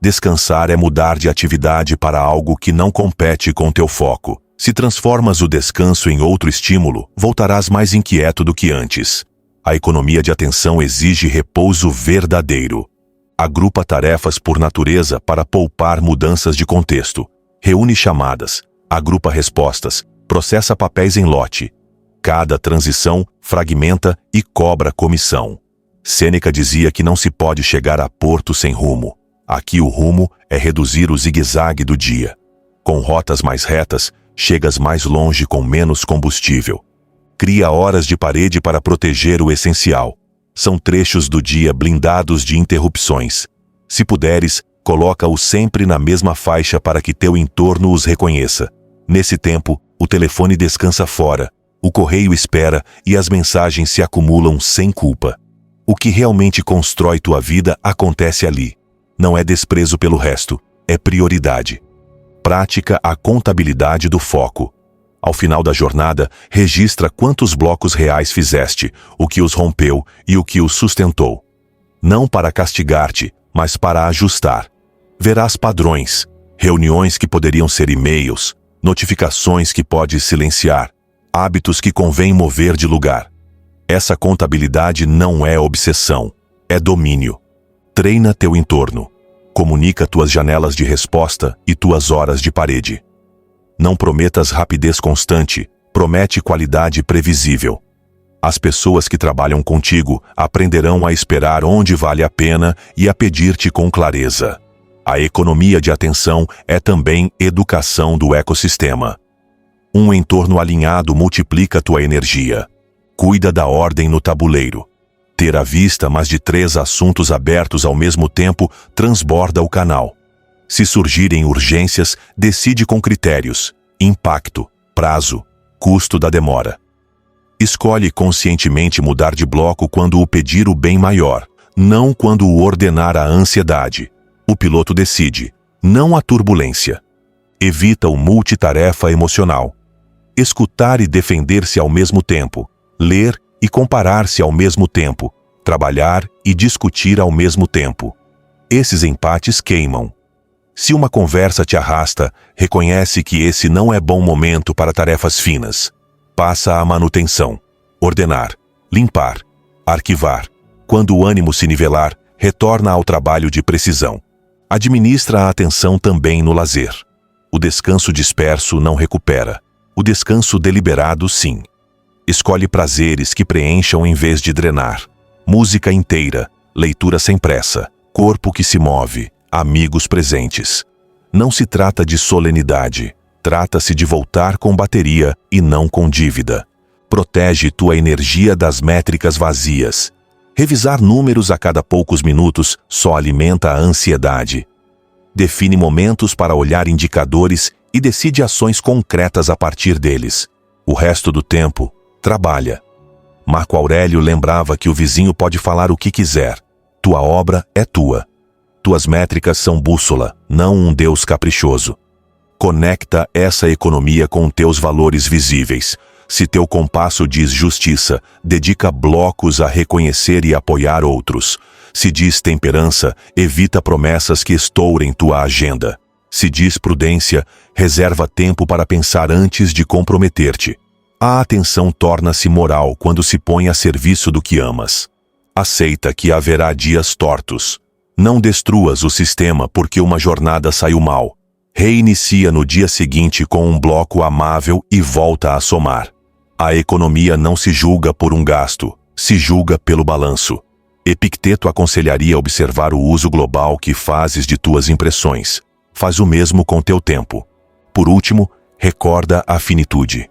Descansar é mudar de atividade para algo que não compete com teu foco. Se transformas o descanso em outro estímulo, voltarás mais inquieto do que antes. A economia de atenção exige repouso verdadeiro. Agrupa tarefas por natureza para poupar mudanças de contexto. Reúne chamadas, agrupa respostas, processa papéis em lote. Cada transição fragmenta e cobra comissão. Sêneca dizia que não se pode chegar a porto sem rumo. Aqui o rumo é reduzir o zigue-zague do dia. Com rotas mais retas, chegas mais longe com menos combustível. Cria horas de parede para proteger o essencial. São trechos do dia blindados de interrupções. Se puderes, coloca-os sempre na mesma faixa para que teu entorno os reconheça. Nesse tempo, o telefone descansa fora, o correio espera e as mensagens se acumulam sem culpa. O que realmente constrói tua vida acontece ali. Não é desprezo pelo resto, é prioridade. Prática a contabilidade do foco. Ao final da jornada, registra quantos blocos reais fizeste, o que os rompeu e o que os sustentou. Não para castigar-te, mas para ajustar. Verás padrões, reuniões que poderiam ser e-mails, notificações que podes silenciar, hábitos que convém mover de lugar. Essa contabilidade não é obsessão, é domínio. Treina teu entorno. Comunica tuas janelas de resposta e tuas horas de parede. Não prometas rapidez constante, promete qualidade previsível. As pessoas que trabalham contigo aprenderão a esperar onde vale a pena e a pedir-te com clareza. A economia de atenção é também educação do ecossistema. Um entorno alinhado multiplica tua energia. Cuida da ordem no tabuleiro. Ter à vista mais de 3 assuntos abertos ao mesmo tempo transborda o canal. Se surgirem urgências, decide com critérios: impacto, prazo, custo da demora. Escolhe conscientemente mudar de bloco quando o pedir o bem maior, não quando o ordenar a ansiedade. O piloto decide, não a turbulência. Evita o multitarefa emocional. Escutar e defender-se ao mesmo tempo. Ler e comparar-se ao mesmo tempo. Trabalhar e discutir ao mesmo tempo. Esses empates queimam. Se uma conversa te arrasta, reconhece que esse não é bom momento para tarefas finas. Passa à manutenção. Ordenar, limpar, arquivar. Quando o ânimo se nivelar, retorna ao trabalho de precisão. Administra a atenção também no lazer. O descanso disperso não recupera. O descanso deliberado, sim. Escolhe prazeres que preencham em vez de drenar. Música inteira, leitura sem pressa, corpo que se move, amigos presentes. Não se trata de solenidade. Trata-se de voltar com bateria e não com dívida. Protege tua energia das métricas vazias. Revisar números a cada poucos minutos só alimenta a ansiedade. Define momentos para olhar indicadores e decide ações concretas a partir deles. O resto do tempo, trabalha. Marco Aurélio lembrava que o vizinho pode falar o que quiser. Tua obra é tua. Tuas métricas são bússola, não um Deus caprichoso. Conecta essa economia com teus valores visíveis. Se teu compasso diz justiça, dedica blocos a reconhecer e apoiar outros. Se diz temperança, evita promessas que estourem tua agenda. Se diz prudência, reserva tempo para pensar antes de comprometer-te. A atenção torna-se moral quando se põe a serviço do que amas. Aceita que haverá dias tortos. Não destruas o sistema porque uma jornada saiu mal. Reinicia no dia seguinte com um bloco amável e volta a somar. A economia não se julga por um gasto, se julga pelo balanço. Epicteto aconselharia observar o uso global que fazes de tuas impressões. Faz o mesmo com teu tempo. Por último, recorda a finitude.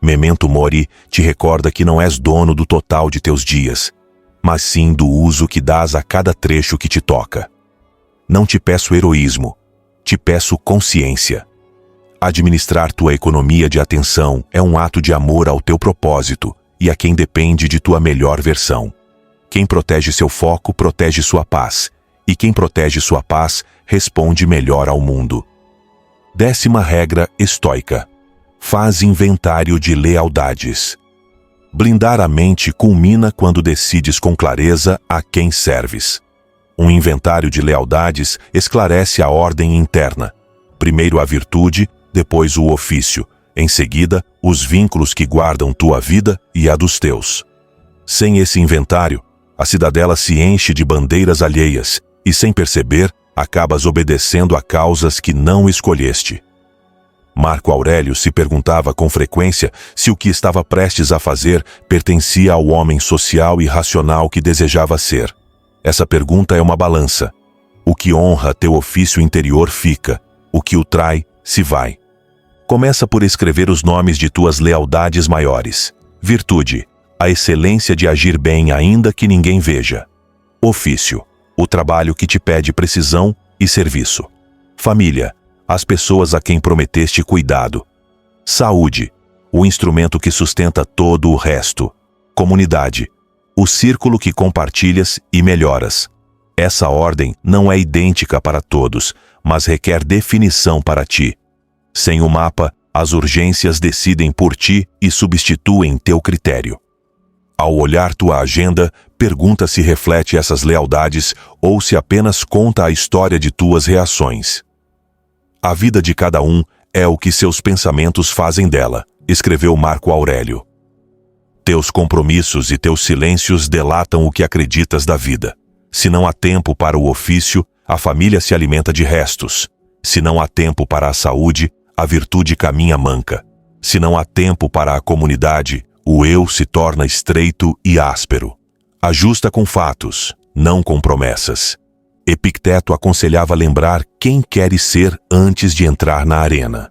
Memento Mori te recorda que não és dono do total de teus dias, mas sim do uso que dás a cada trecho que te toca. Não te peço heroísmo, te peço consciência. Administrar tua economia de atenção é um ato de amor ao teu propósito e a quem depende de tua melhor versão. Quem protege seu foco, protege sua paz, e quem protege sua paz, responde melhor ao mundo. 10ª regra estoica. Faz inventário de lealdades. Blindar a mente culmina quando decides com clareza a quem serves. Um inventário de lealdades esclarece a ordem interna. Primeiro a virtude, depois o ofício, em seguida os vínculos que guardam tua vida e a dos teus. Sem esse inventário, a cidadela se enche de bandeiras alheias e, sem perceber, acabas obedecendo a causas que não escolheste. Marco Aurélio se perguntava com frequência se o que estava prestes a fazer pertencia ao homem social e racional que desejava ser. Essa pergunta é uma balança. O que honra teu ofício interior fica, o que o trai se vai. Começa por escrever os nomes de tuas lealdades maiores. Virtude, a excelência de agir bem ainda que ninguém veja. Ofício, o trabalho que te pede precisão e serviço. Família, as pessoas a quem prometeste cuidado. Saúde, o instrumento que sustenta todo o resto. Comunidade, o círculo que compartilhas e melhoras. Essa ordem não é idêntica para todos, mas requer definição para ti. Sem o mapa, as urgências decidem por ti e substituem teu critério. Ao olhar tua agenda, pergunta se reflete essas lealdades ou se apenas conta a história de tuas reações. A vida de cada um é o que seus pensamentos fazem dela, escreveu Marco Aurélio. Teus compromissos e teus silêncios delatam o que acreditas da vida. Se não há tempo para o ofício, a família se alimenta de restos. Se não há tempo para a saúde, a virtude caminha manca. Se não há tempo para a comunidade, o eu se torna estreito e áspero. Ajusta com fatos, não com promessas. Epicteto aconselhava lembrar quem queres ser antes de entrar na arena.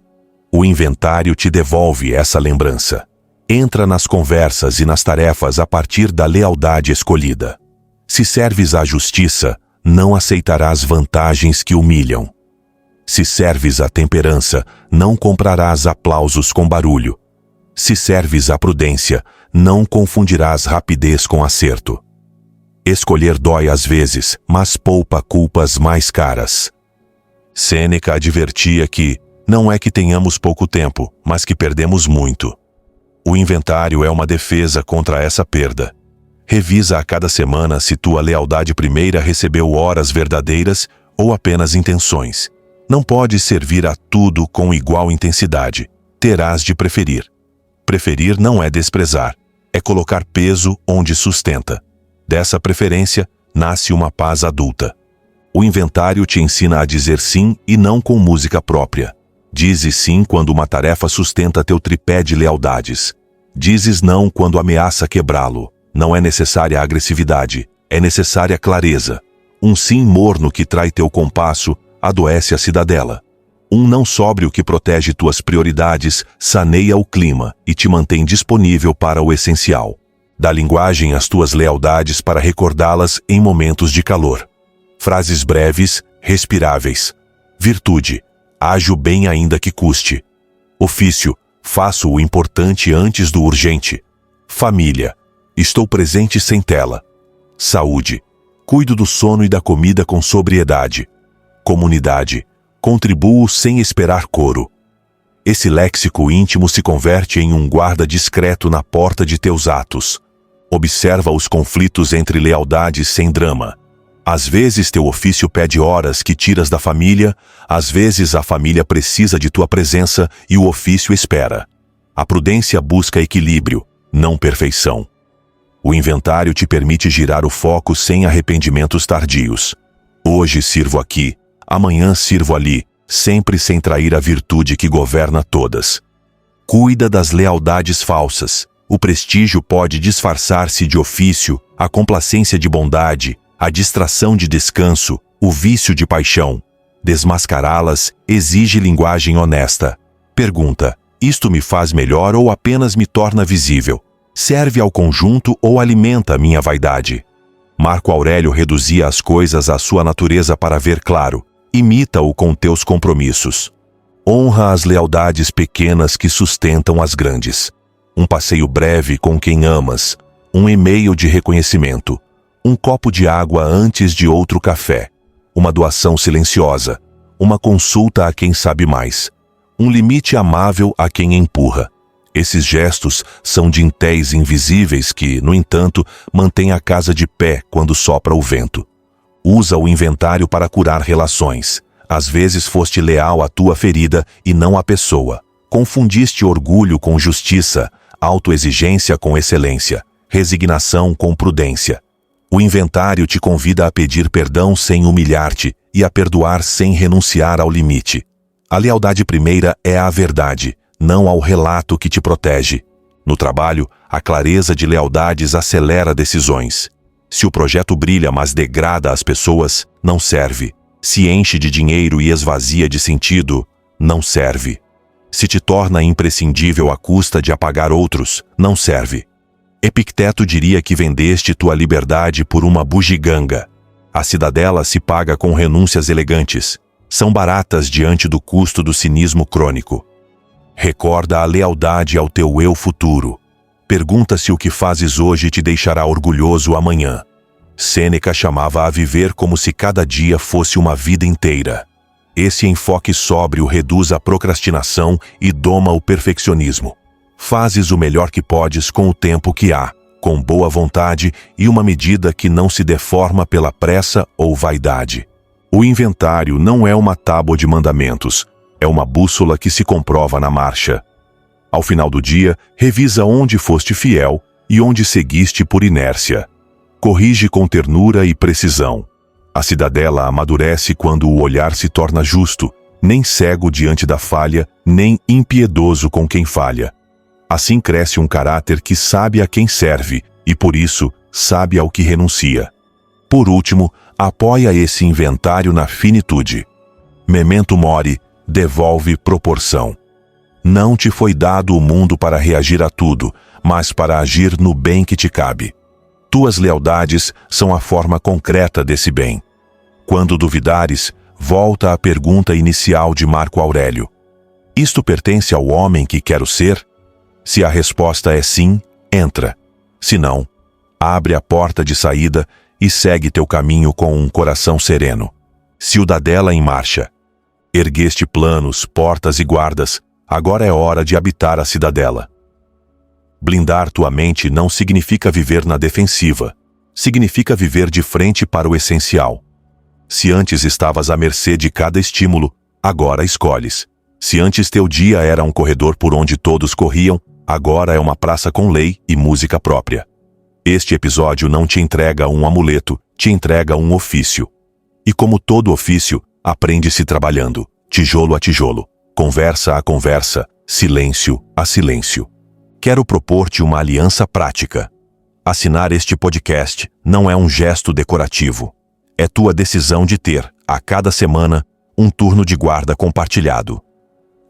O inventário te devolve essa lembrança. Entra nas conversas e nas tarefas a partir da lealdade escolhida. Se serves à justiça, não aceitarás vantagens que humilham. Se serves à temperança, não comprarás aplausos com barulho. Se serves à prudência, não confundirás rapidez com acerto. Escolher dói às vezes, mas poupa culpas mais caras. Sêneca advertia que não é que tenhamos pouco tempo, mas que perdemos muito. O inventário é uma defesa contra essa perda. Revisa a cada semana se tua lealdade primeira recebeu horas verdadeiras ou apenas intenções. Não podes servir a tudo com igual intensidade. Terás de preferir. Preferir não é desprezar, é colocar peso onde sustenta. Dessa preferência, nasce uma paz adulta. O inventário te ensina a dizer sim e não com música própria. Dizes sim quando uma tarefa sustenta teu tripé de lealdades. Dizes não quando ameaça quebrá-lo. Não é necessária agressividade, é necessária clareza. Um sim morno que trai teu compasso adoece a cidadela. Um não sóbrio que protege tuas prioridades saneia o clima e te mantém disponível para o essencial. Dá linguagem às tuas lealdades para recordá-las em momentos de calor. Frases breves, respiráveis. Virtude. Ajo bem ainda que custe. Ofício. Faço o importante antes do urgente. Família. Estou presente sem tela. Saúde. Cuido do sono e da comida com sobriedade. Comunidade. Contribuo sem esperar coro. Esse léxico íntimo se converte em um guarda discreto na porta de teus atos. Observa os conflitos entre lealdades sem drama. Às vezes teu ofício pede horas que tiras da família, às vezes a família precisa de tua presença e o ofício espera. A prudência busca equilíbrio, não perfeição. O inventário te permite girar o foco sem arrependimentos tardios. Hoje sirvo aqui, amanhã sirvo ali, sempre sem trair a virtude que governa todas. Cuida das lealdades falsas. O prestígio pode disfarçar-se de ofício, a complacência de bondade, a distração de descanso, o vício de paixão. Desmascará-las exige linguagem honesta. Pergunta: isto me faz melhor ou apenas me torna visível? Serve ao conjunto ou alimenta minha vaidade? Marco Aurélio reduzia as coisas à sua natureza para ver claro. Imita-o com teus compromissos. Honra as lealdades pequenas que sustentam as grandes. Um passeio breve com quem amas. Um e-mail de reconhecimento. Um copo de água antes de outro café. Uma doação silenciosa. Uma consulta a quem sabe mais. Um limite amável a quem empurra. Esses gestos são dintéis invisíveis que, no entanto, mantêm a casa de pé quando sopra o vento. Usa o inventário para curar relações. Às vezes foste leal à tua ferida e não à pessoa. Confundiste orgulho com justiça, autoexigência com excelência, resignação com prudência. O inventário te convida a pedir perdão sem humilhar-te e a perdoar sem renunciar ao limite. A lealdade primeira é à verdade, não ao relato que te protege. No trabalho, a clareza de lealdades acelera decisões. Se o projeto brilha, mas degrada as pessoas, não serve. Se enche de dinheiro e esvazia de sentido, não serve. Se te torna imprescindível à custa de apagar outros, não serve. Epicteto diria que vendeste tua liberdade por uma bugiganga. A cidadela se paga com renúncias elegantes. São baratas diante do custo do cinismo crônico. Recorda a lealdade ao teu eu futuro. Pergunta-se o que fazes hoje te deixará orgulhoso amanhã. Sêneca chamava a viver como se cada dia fosse uma vida inteira. Esse enfoque sóbrio reduz a procrastinação e doma o perfeccionismo. Fazes o melhor que podes com o tempo que há, com boa vontade e uma medida que não se deforma pela pressa ou vaidade. O inventário não é uma tábua de mandamentos, é uma bússola que se comprova na marcha. Ao final do dia, revisa onde foste fiel e onde seguiste por inércia. Corrige com ternura e precisão. A cidadela amadurece quando o olhar se torna justo, nem cego diante da falha, nem impiedoso com quem falha. Assim cresce um caráter que sabe a quem serve e, por isso, sabe ao que renuncia. Por último, apoia esse inventário na finitude. Memento mori, devolve proporção. Não te foi dado o mundo para reagir a tudo, mas para agir no bem que te cabe. Tuas lealdades são a forma concreta desse bem. Quando duvidares, volta à pergunta inicial de Marco Aurélio. Isto pertence ao homem que quero ser? Se a resposta é sim, entra. Se não, abre a porta de saída e segue teu caminho com um coração sereno. Ciudadela em marcha. Ergueste planos, portas e guardas, agora é hora de habitar a cidadela. Blindar tua mente não significa viver na defensiva, significa viver de frente para o essencial. Se antes estavas à mercê de cada estímulo, agora escolhes. Se antes teu dia era um corredor por onde todos corriam, agora é uma praça com lei e música própria. Este episódio não te entrega um amuleto, te entrega um ofício. E como todo ofício, aprende-se trabalhando, tijolo a tijolo, conversa a conversa, silêncio a silêncio. Quero propor-te uma aliança prática. Assinar este podcast não é um gesto decorativo. É tua decisão de ter, a cada semana, um turno de guarda compartilhado.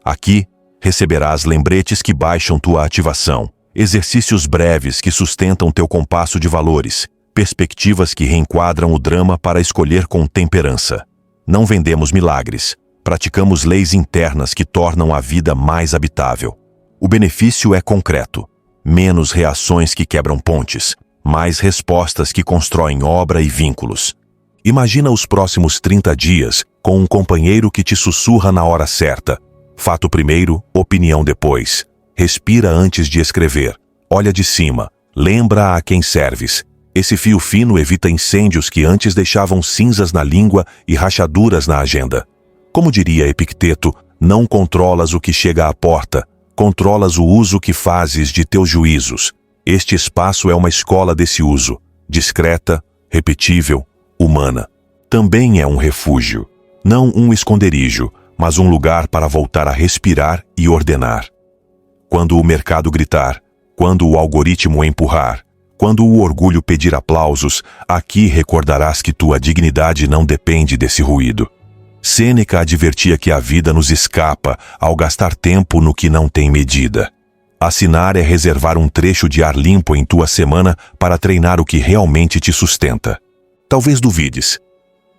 Aqui, receberás lembretes que baixam tua ativação, exercícios breves que sustentam teu compasso de valores, perspectivas que reenquadram o drama para escolher com temperança. Não vendemos milagres, praticamos leis internas que tornam a vida mais habitável. O benefício é concreto. Menos reações que quebram pontes, mais respostas que constroem obra e vínculos. Imagina os próximos 30 dias com um companheiro que te sussurra na hora certa. Fato primeiro, opinião depois. Respira antes de escrever. Olha de cima. Lembra a quem serves. Esse fio fino evita incêndios que antes deixavam cinzas na língua e rachaduras na agenda. Como diria Epicteto, não controlas o que chega à porta, controlas o uso que fazes de teus juízos. Este espaço é uma escola desse uso, discreta, repetível, humana. Também é um refúgio, não um esconderijo, mas um lugar para voltar a respirar e ordenar. Quando o mercado gritar, quando o algoritmo empurrar, quando o orgulho pedir aplausos, aqui recordarás que tua dignidade não depende desse ruído. Sêneca advertia que a vida nos escapa ao gastar tempo no que não tem medida. Assinar é reservar um trecho de ar limpo em tua semana para treinar o que realmente te sustenta. Talvez duvides.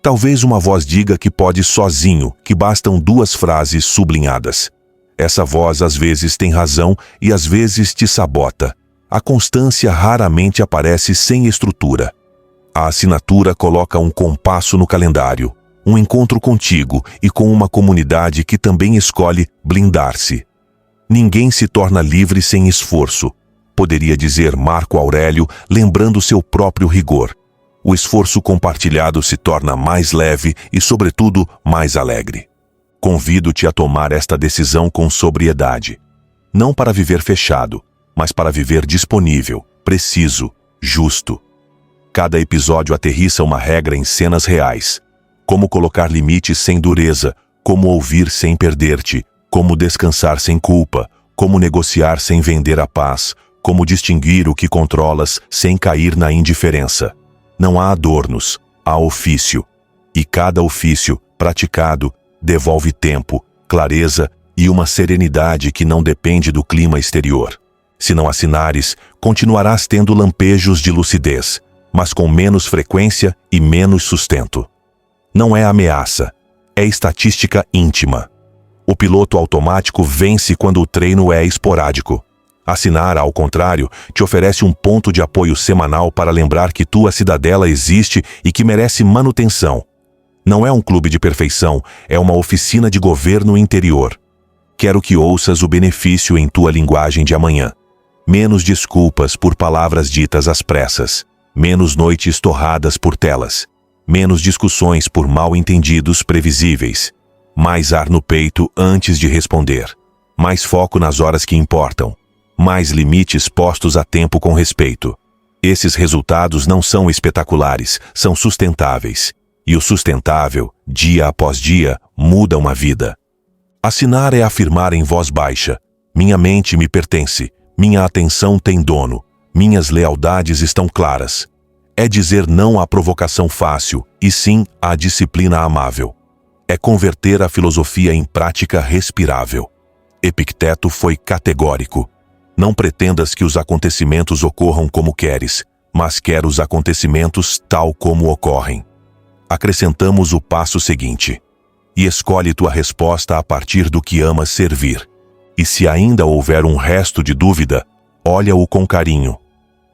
Talvez uma voz diga que podes sozinho, que bastam 2 frases sublinhadas. Essa voz às vezes tem razão e às vezes te sabota. A constância raramente aparece sem estrutura. A assinatura coloca um compasso no calendário, um encontro contigo e com uma comunidade que também escolhe blindar-se. Ninguém se torna livre sem esforço, poderia dizer Marco Aurélio, lembrando seu próprio rigor. O esforço compartilhado se torna mais leve e, sobretudo, mais alegre. Convido-te a tomar esta decisão com sobriedade. Não para viver fechado, mas para viver disponível, preciso, justo. Cada episódio aterrissa uma regra em cenas reais. Como colocar limites sem dureza, como ouvir sem perder-te, como descansar sem culpa, como negociar sem vender a paz, como distinguir o que controlas sem cair na indiferença. Não há adornos, há ofício. E cada ofício, praticado, devolve tempo, clareza e uma serenidade que não depende do clima exterior. Se não assinares, continuarás tendo lampejos de lucidez, mas com menos frequência e menos sustento. Não é ameaça, é estatística íntima. O piloto automático vence quando o treino é esporádico. Assinar, ao contrário, te oferece um ponto de apoio semanal para lembrar que tua cidadela existe e que merece manutenção. Não é um clube de perfeição, é uma oficina de governo interior. Quero que ouças o benefício em tua linguagem de amanhã. Menos desculpas por palavras ditas às pressas. Menos noites torradas por telas. Menos discussões por mal-entendidos previsíveis. Mais ar no peito antes de responder. Mais foco nas horas que importam. Mais limites postos a tempo com respeito. Esses resultados não são espetaculares, são sustentáveis. E o sustentável, dia após dia, muda uma vida. Assinar é afirmar em voz baixa: minha mente me pertence, minha atenção tem dono, minhas lealdades estão claras. É dizer não à provocação fácil, e sim à disciplina amável. É converter a filosofia em prática respirável. Epicteto foi categórico. Não pretendas que os acontecimentos ocorram como queres, mas quer os acontecimentos tal como ocorrem. Acrescentamos o passo seguinte: e escolhe tua resposta a partir do que amas servir. E se ainda houver um resto de dúvida, olha-o com carinho.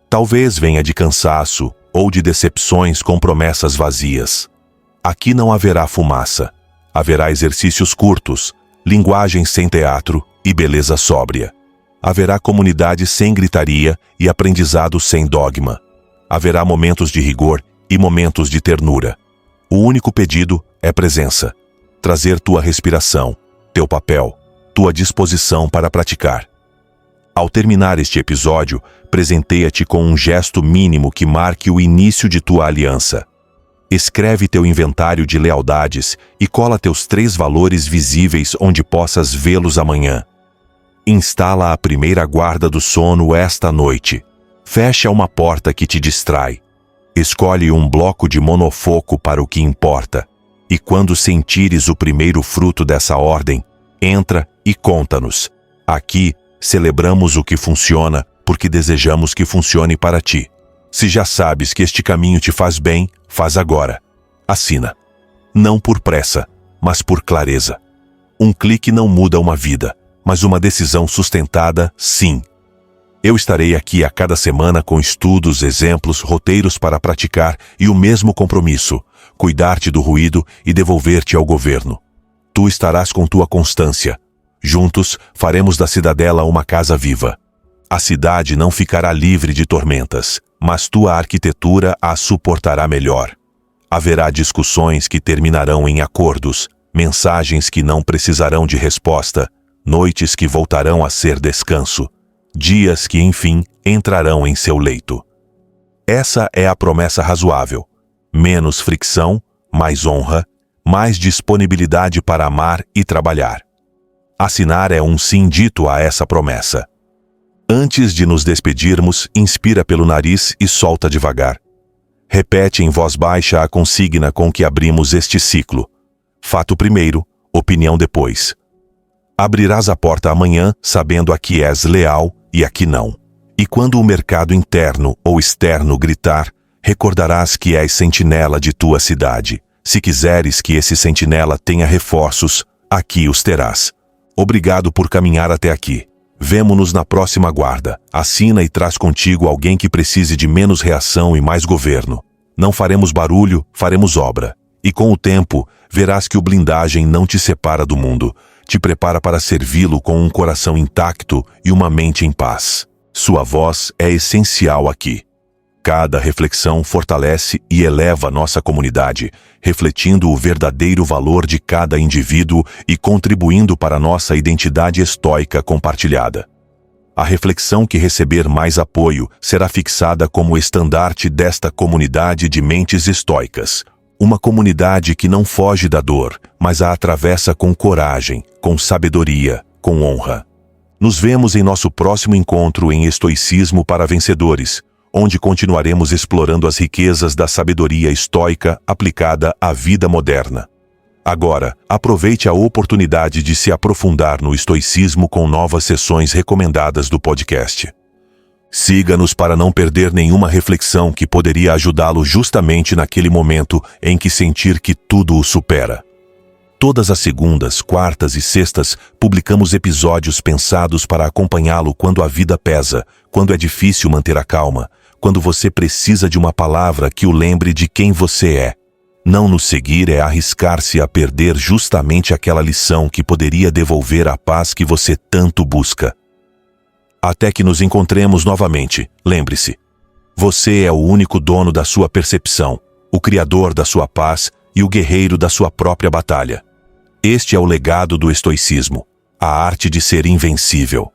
Talvez venha de cansaço ou de decepções com promessas vazias. Aqui não haverá fumaça. Haverá exercícios curtos, linguagem sem teatro e beleza sóbria. Haverá comunidade sem gritaria e aprendizado sem dogma. Haverá momentos de rigor e momentos de ternura. O único pedido é presença. Trazer tua respiração, teu papel, tua disposição para praticar. Ao terminar este episódio, presenteia-te com um gesto mínimo que marque o início de tua aliança. Escreve teu inventário de lealdades e cola teus 3 valores visíveis onde possas vê-los amanhã. Instala a primeira guarda do sono esta noite. Fecha uma porta que te distrai. Escolhe um bloco de monofoco para o que importa. E quando sentires o primeiro fruto dessa ordem, entra e conta-nos. Aqui, celebramos o que funciona porque desejamos que funcione para ti. Se já sabes que este caminho te faz bem, faz agora. Assina. Não por pressa, mas por clareza. Um clique não muda uma vida, mas uma decisão sustentada, sim. Eu estarei aqui a cada semana com estudos, exemplos, roteiros para praticar e o mesmo compromisso: cuidar-te do ruído e devolver-te ao governo. Tu estarás com tua constância. Juntos, faremos da cidadela uma casa viva. A cidade não ficará livre de tormentas, mas tua arquitetura a suportará melhor. Haverá discussões que terminarão em acordos, mensagens que não precisarão de resposta, noites que voltarão a ser descanso, dias que, enfim, entrarão em seu leito. Essa é a promessa razoável. Menos fricção, mais honra, mais disponibilidade para amar e trabalhar. Assinar é um sim dito a essa promessa. Antes de nos despedirmos, inspira pelo nariz e solta devagar. Repete em voz baixa a consigna com que abrimos este ciclo. Fato primeiro, opinião depois. Abrirás a porta amanhã sabendo a que és leal e a que não. E quando o mercado interno ou externo gritar, recordarás que és sentinela de tua cidade. Se quiseres que esse sentinela tenha reforços, aqui os terás. Obrigado por caminhar até aqui. Vemo-nos na próxima guarda. Assina e traz contigo alguém que precise de menos reação e mais governo. Não faremos barulho, faremos obra. E com o tempo, verás que o blindagem não te separa do mundo. Te prepara para servi-lo com um coração intacto e uma mente em paz. Sua voz é essencial aqui. Cada reflexão fortalece e eleva nossa comunidade, refletindo o verdadeiro valor de cada indivíduo e contribuindo para nossa identidade estoica compartilhada. A reflexão que receber mais apoio será fixada como estandarte desta comunidade de mentes estoicas. Uma comunidade que não foge da dor, mas a atravessa com coragem, com sabedoria, com honra. Nos vemos em nosso próximo encontro em Estoicismo para Vencedores, onde continuaremos explorando as riquezas da sabedoria estoica aplicada à vida moderna. Agora, aproveite a oportunidade de se aprofundar no estoicismo com novas sessões recomendadas do podcast. Siga-nos para não perder nenhuma reflexão que poderia ajudá-lo justamente naquele momento em que sentir que tudo o supera. Todas as segundas, quartas e sextas, publicamos episódios pensados para acompanhá-lo quando a vida pesa, quando é difícil manter a calma, quando você precisa de uma palavra que o lembre de quem você é. Não nos seguir é arriscar-se a perder justamente aquela lição que poderia devolver a paz que você tanto busca. Até que nos encontremos novamente, lembre-se. Você é o único dono da sua percepção, o criador da sua paz e o guerreiro da sua própria batalha. Este é o legado do estoicismo, a arte de ser invencível.